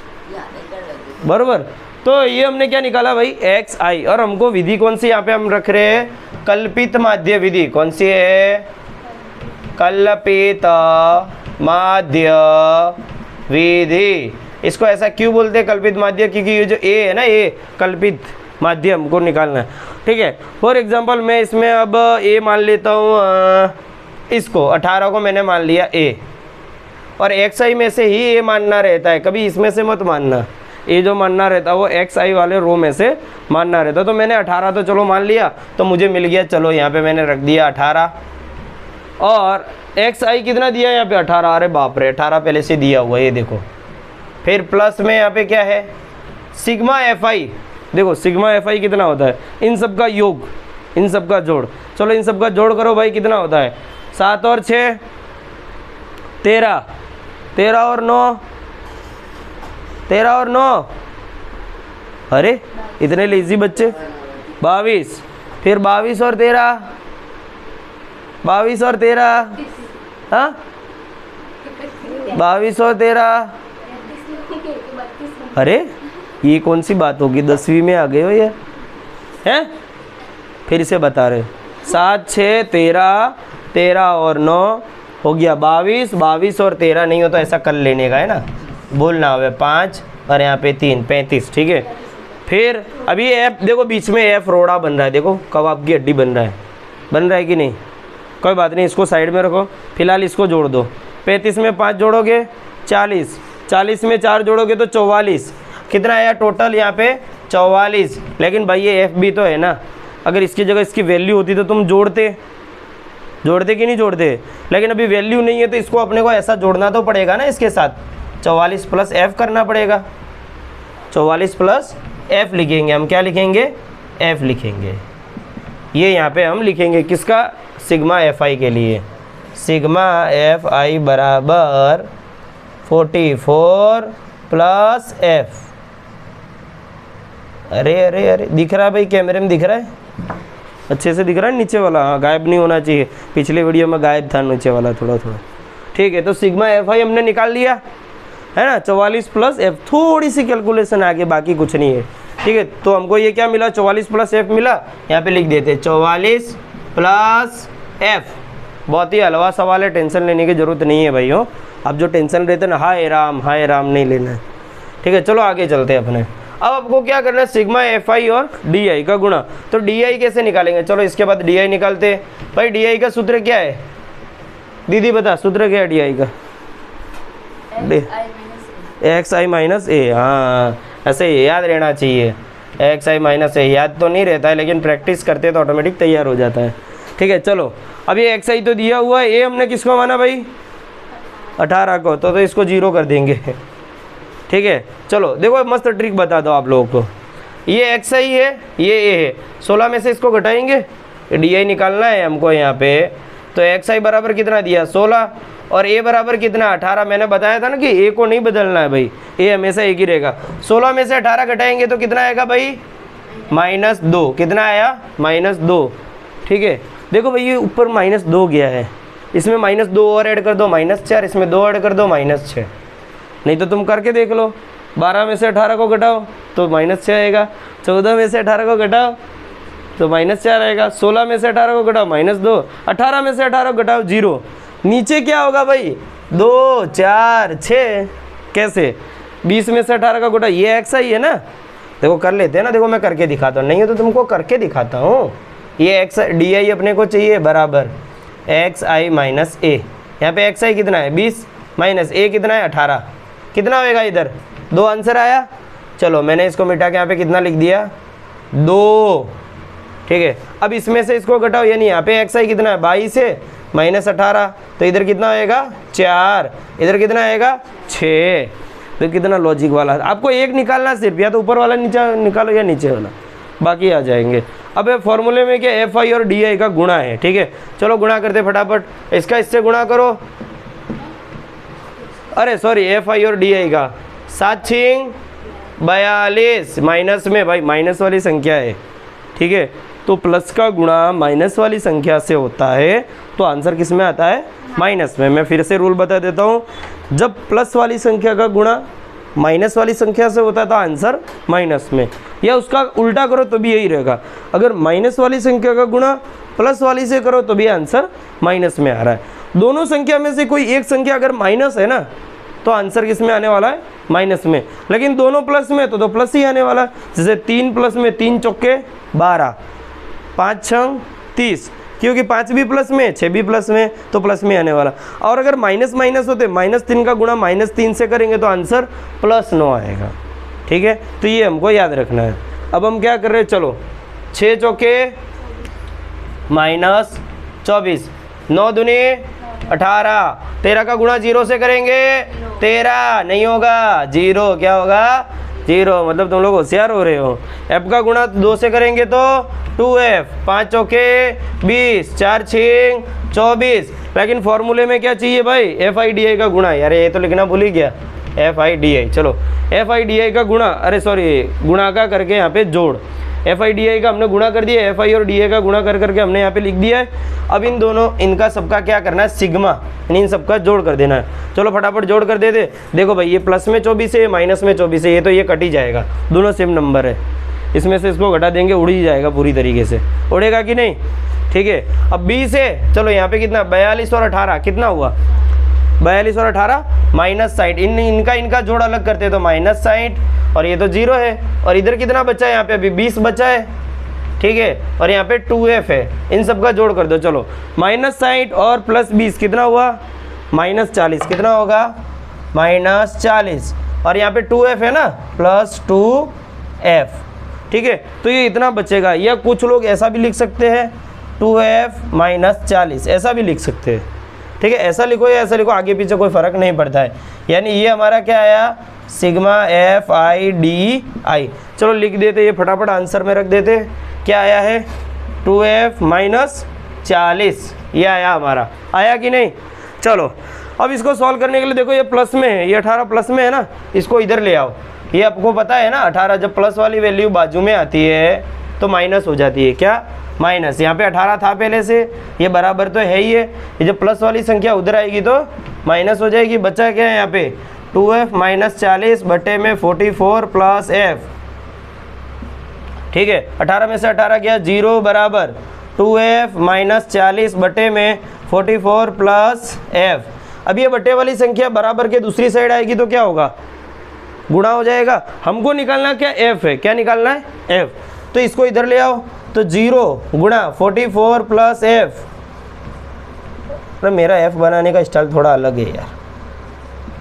बराबर। तो ये हमने क्या निकाला भाई? एक्स आई। और हमको विधि कौन सी यहाँ पे हम रख रहे हैं? कल्पित माध्य विधि। कौन सी है? कल्पित माध्य विधि। इसको ऐसा क्यों बोलते हैं कल्पित माध्य? क्योंकि ये जो ए है ना, ए कल्पित माध्य हमको निकालना है, ठीक है। फॉर एग्जांपल मैं इसमें अब ए मान लेता हूँ, इसको 18 को मैंने मान लिया ए, और एक्स आई में से ही ए मानना रहता है, कभी इसमें से मत मानना। ए जो मानना रहता है वो एक्स आई वाले रो में से मानना रहता है। तो मैंने 18 तो चलो मान लिया, तो मुझे मिल गया, चलो यहाँ पे मैंने रख दिया 18। और एक्स आई कितना दिया यहाँ पे? 18। अरे बाप रे, 18 पहले से दिया हुआ है, ये देखो। फिर प्लस में यहाँ पे क्या है? सिग्मा एफ आई। देखो सिग्मा एफ आई कितना होता है? इन सब का योग, इन सब का जोड़। चलो इन सब का जोड़ करो भाई, कितना होता है? 7 और 6 13, 13 और 9 13 और 9, अरे इतने लेजी बच्चे, 22। फिर 22 और 13, 22 और 13, हाँ 22 और 13, अरे ये कौन सी बात होगी? 10वीं में आ गए हो ये, हैं? फिर से बता रहे, 7 6 13, 13 और 9 हो गया 22। 22 और 13 नहीं हो तो ऐसा कर लेने का है ना, बोलना हो 5 और यहाँ पे 3, 35, ठीक है। फिर अभी एफ, देखो बीच में एफ रोड़ा बन रहा है, देखो कबाब की हड्डी बन रहा है कि नहीं? कोई बात नहीं, इसको साइड में रखो, फिलहाल इसको जोड़ दो। 35 में 5 जोड़ोगे 40, 40 में 4 जोड़ोगे तो 44। कितना आया टोटल यहाँ पे? 44। लेकिन भाई ये एफ भी तो है ना, अगर इसकी जगह इसकी वैल्यू होती तो तुम जोड़ते कि नहीं जोड़ते? लेकिन अभी वैल्यू नहीं है तो इसको अपने को ऐसा जोड़ना तो पड़ेगा ना इसके साथ, 44 प्लस एफ करना पड़ेगा। 44 प्लस एफ लिखेंगे हम, क्या लिखेंगे? एफ लिखेंगे। ये यहाँ पे हम लिखेंगे किसका? सिग्मा एफ आई के लिए। सिग्मा एफ आई बराबर 44 प्लस एफ। अरे अरे अरे दिख रहा है भाई, कैमरे में दिख रहा है? अच्छे से दिख रहा है नीचे वाला? हाँ, गायब नहीं होना चाहिए, पिछले वीडियो में गायब था नीचे वाला थोड़ा थोड़ा, ठीक है। तो सिग्मा एफ आई हमने निकाल लिया है ना, 44 प्लस एफ। थोड़ी सी कैलकुलेशन आगे, बाकी कुछ नहीं है, ठीक है। तो हमको ये क्या मिला? 44 प्लस एफ मिला। यहाँ पे लिख देते 44 प्लस एफ। बहुत ही हलवा सवाल है, टेंशन लेने की ज़रूरत नहीं है भाई हो। अब जो टेंशन रहते हैं ना, हाय राम नहीं लेना है, ठीक है। चलो आगे चलते हैं अपने। अब आपको क्या करना है? सिग्मा एफ आई और डी आई का गुणा। तो डी आई कैसे निकालेंगे? चलो इसके बाद डी आई निकालते हैं। भाई डी आई का सूत्र क्या है? दीदी बता, सूत्र क्या है डी आई का? एक्स आई माइनस ए। हाँ, ऐसे याद रहना चाहिए, एक्स आई माइनस ए। याद तो नहीं रहता है, लेकिन प्रैक्टिस करते तो ऑटोमेटिक तैयार हो जाता है, ठीक है। चलो अब ये एक्स आई तो दिया हुआ है, ए हमने किसको माना भाई? 18 को। तो इसको 0 कर देंगे, ठीक है। चलो देखो मस्त ट्रिक बता दो आप लोगों को। ये एक्स आई है, ये ए है, 16 में से इसको घटाएंगे, डी आई निकालना है हमको यहाँ पे। तो एक्स आई बराबर कितना दिया? 16, और ए बराबर कितना? 18। मैंने बताया था ना कि ए को नहीं बदलना है भाई, ए हमेशा एक ही रहेगा। 16 में से 18 घटाएंगे तो कितना आएगा भाई? -2। कितना आया? -2, ठीक है। देखो भाई ये ऊपर -2 गया है, इसमें -2 और ऐड कर दो -4, इसमें 2 ऐड कर दो -6। नहीं तो तुम करके देख लो, 12 में से 18 को घटाओ तो -6 आएगा, 14 में से 18 को घटाओ तो -4 आएगा, 16 में से 18 को घटाओ -2, 18 में से 18 को घटाओ 0। नीचे क्या होगा भाई? 2 4 6, कैसे? 20 में से 18 का गुणा, ये एक्स आई है ना, देखो कर लेते हैं ना, देखो मैं करके दिखाता हूँ, नहीं है तो तुमको करके दिखाता हूँ। ये एक्स डी आई अपने को चाहिए बराबर एक्स आई माइनस ए। यहाँ पे एक्स आई कितना है 20 माइनस ए कितना है 18, कितना होएगा इधर 2 आंसर आया। चलो मैंने इसको मिटा के यहाँ पे कितना लिख दिया 2, ठीक है। अब इसमें से इसको घटाओ, यानी यहाँ पे एक्स आई कितना है 22 है माइनस 18, तो इधर कितना आएगा 4, इधर कितना आएगा 6। तो कितना लॉजिक वाला, आपको एक निकालना सिर्फ, या तो ऊपर वाला नीचे निकालो या नीचे वाला, बाकी आ जाएंगे। अब फॉर्मूले में क्या एफ आई और डी आई का गुणा है, ठीक है। चलो गुणा करते फटाफट, इसका इससे गुणा करो, अरे सॉरी एफ आई और डी आई का 7 छिंग 42, माइनस में भाई माइनस वाली संख्या है, ठीक है, तो प्लस का गुणा माइनस वाली संख्या से होता है, तो आंसर किस में आता है माइनस में। मैं फिर से रूल बता देता हूँ, जब प्लस वाली संख्या का गुणा माइनस वाली संख्या से होता है तो आंसर माइनस में, या उसका उल्टा करो तो भी यही रहेगा। अगर माइनस वाली संख्या का गुणा प्लस वाली से करो तो भी आंसर माइनस में आ रहा है। दोनों संख्या में से कोई एक संख्या अगर माइनस है ना, तो आंसर किस में आने वाला है माइनस में, लेकिन दोनों प्लस में तो प्लस ही आने वाला है। जैसे 3 प्लस में 3 चौके 12, 5 छंग 30, क्योंकि 5 भी प्लस में 6 भी प्लस में, तो प्लस में आने वाला। और अगर माइनस माइनस होते -3 का गुणा -3 से करेंगे तो आंसर +9 आएगा, ठीक है। तो ये हमको याद रखना है। अब हम क्या कर रहे हैं, चलो 6 चौके -24, 9 दूनी 18, 13 का गुणा 0 से करेंगे 13 नहीं होगा, 0 क्या होगा 0, मतलब तुम लोग होशियार हो रहे हो। f का गुणा 2 से करेंगे तो 2f, 5 चौके 20, 4 छिंग 24, लेकिन फॉर्मूले में क्या चाहिए भाई एफ आई डी आई का गुणा, यार ये तो लिखना भूल ही गया, एफ आई डी आई। चलो एफ आई डी आई का गुणा, अरे सॉरी गुणा का करके यहाँ पे जोड़, एफ आई डी आई का हमने गुणा कर दिया, एफ आई और डी आई का गुणा कर करके हमने यहाँ पे लिख दिया है। अब इन दोनों इनका सबका क्या करना है सिग्मा, इन सबका जोड़ कर देना है। चलो फटाफट जोड़ कर दे दे। देखो भाई ये प्लस में 24 है, माइनस में 24 है, ये तो ये कट ही जाएगा, दोनों सेम नंबर है, इसमें से इसको घटा देंगे उड़ ही जाएगा पूरी तरीके से, उड़ेगा कि नहीं, ठीक है। अब 20 है, चलो यहाँ पे कितना 42 और 18 कितना हुआ 42 और 18 -60, इनका जोड़ अलग करते तो -60, और ये तो 0 है, और इधर कितना बचा है यहाँ पे अभी 20 बचा है, ठीक है, और यहाँ पे 2f है, इन सब का जोड़ कर दो। चलो -60 और +20 कितना हुआ -40, कितना होगा -40, और यहाँ पे 2f है ना +2f, ठीक है। तो ये इतना बचेगा, या कुछ लोग ऐसा भी लिख सकते हैं 2f -40, ऐसा भी लिख सकते हैं, ठीक है। ऐसा लिखो या ऐसा लिखो, आगे पीछे कोई फ़र्क नहीं पड़ता है। यानी ये हमारा क्या आया sigma f I D I. चलो लिख देते, ये फटाफट आंसर में रख देते, क्या आया है 2f -40, ये आया हमारा, आया कि नहीं। चलो अब इसको सॉल्व करने के लिए देखो ये प्लस में है, ये 18 प्लस में है ना, इसको इधर ले आओ। ये आपको पता है ना 18 जब प्लस वाली वैल्यू बाजू में आती है तो माइनस हो जाती है, क्या माइनस। यहाँ पे 18 था पहले से, ये बराबर तो है ही है, ये जब प्लस वाली संख्या उधर आएगी तो माइनस हो जाएगी। बचा क्या है यहाँ पे 2f -40 बटे में 44 + f, ठीक है। 18 में से 18 गया 0 बराबर 2f -40 बटे में 44 + f। अब ये बटे वाली संख्या बराबर के दूसरी साइड आएगी तो क्या होगा गुणा हो जाएगा। हमको निकालना क्या f है, क्या निकालना है f, तो इसको इधर ले आओ, तो 0 गुणा 44 + f। अरे मेरा f बनाने का स्टाइल थोड़ा अलग है यार,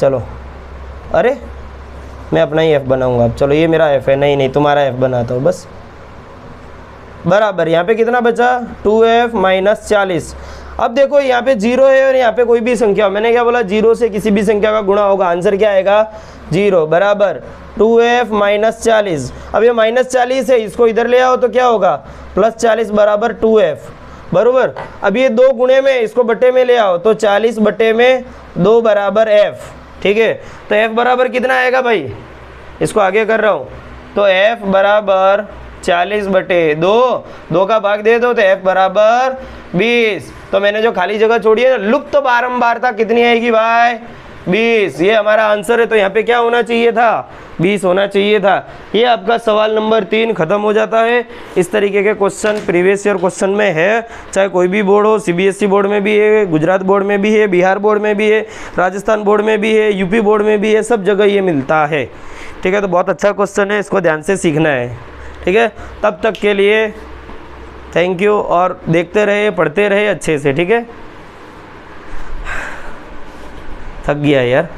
चलो अरे मैं अपना ही f बनाऊंगा अब। चलो ये मेरा f है, नहीं तुम्हारा f बनाता हूँ बस, बराबर यहाँ पे कितना बचा 2f -40। अब देखो यहाँ पे 0 है और यहाँ पे कोई भी संख्या, मैंने क्या बोला 0 से किसी भी संख्या का गुणा होगा, आंसर क्या आएगा 0 बराबर 2f -40। अब ये -40 है, इसको इधर ले आओ तो क्या होगा +40 बराबर 2f बराबर। अब ये 2 गुणे में इसको बटे में ले आओ तो 40 बटे में 2 बराबर f, ठीक है। तो f बराबर कितना आएगा भाई, इसको आगे कर रहा हूँ, तो f बराबर 40 बटे 2 का भाग दे दो तो f बराबर 20। तो मैंने जो खाली जगह छोड़ी है ना, लुप्त बारंबारता कितनी आएगी भाई 20, ये हमारा आंसर है। तो यहाँ पे क्या होना चाहिए था, 20 होना चाहिए था। ये आपका सवाल नंबर 3 खत्म हो जाता है। इस तरीके के क्वेश्चन प्रीवियस ईयर क्वेश्चन में है, चाहे कोई भी बोर्ड हो, सीबीएसई बोर्ड में भी है, गुजरात बोर्ड में भी है, बिहार बोर्ड में भी है, राजस्थान बोर्ड में भी है, यूपी बोर्ड में भी है, सब जगह ये मिलता है। ठीक है, तो बहुत अच्छा क्वेश्चन है, इसको ध्यान से सीखना है। ठीक है, तब तक के लिए थैंक यू, और देखते रहे, पढ़ते रहे अच्छे से। ठीक है, थक गया यार।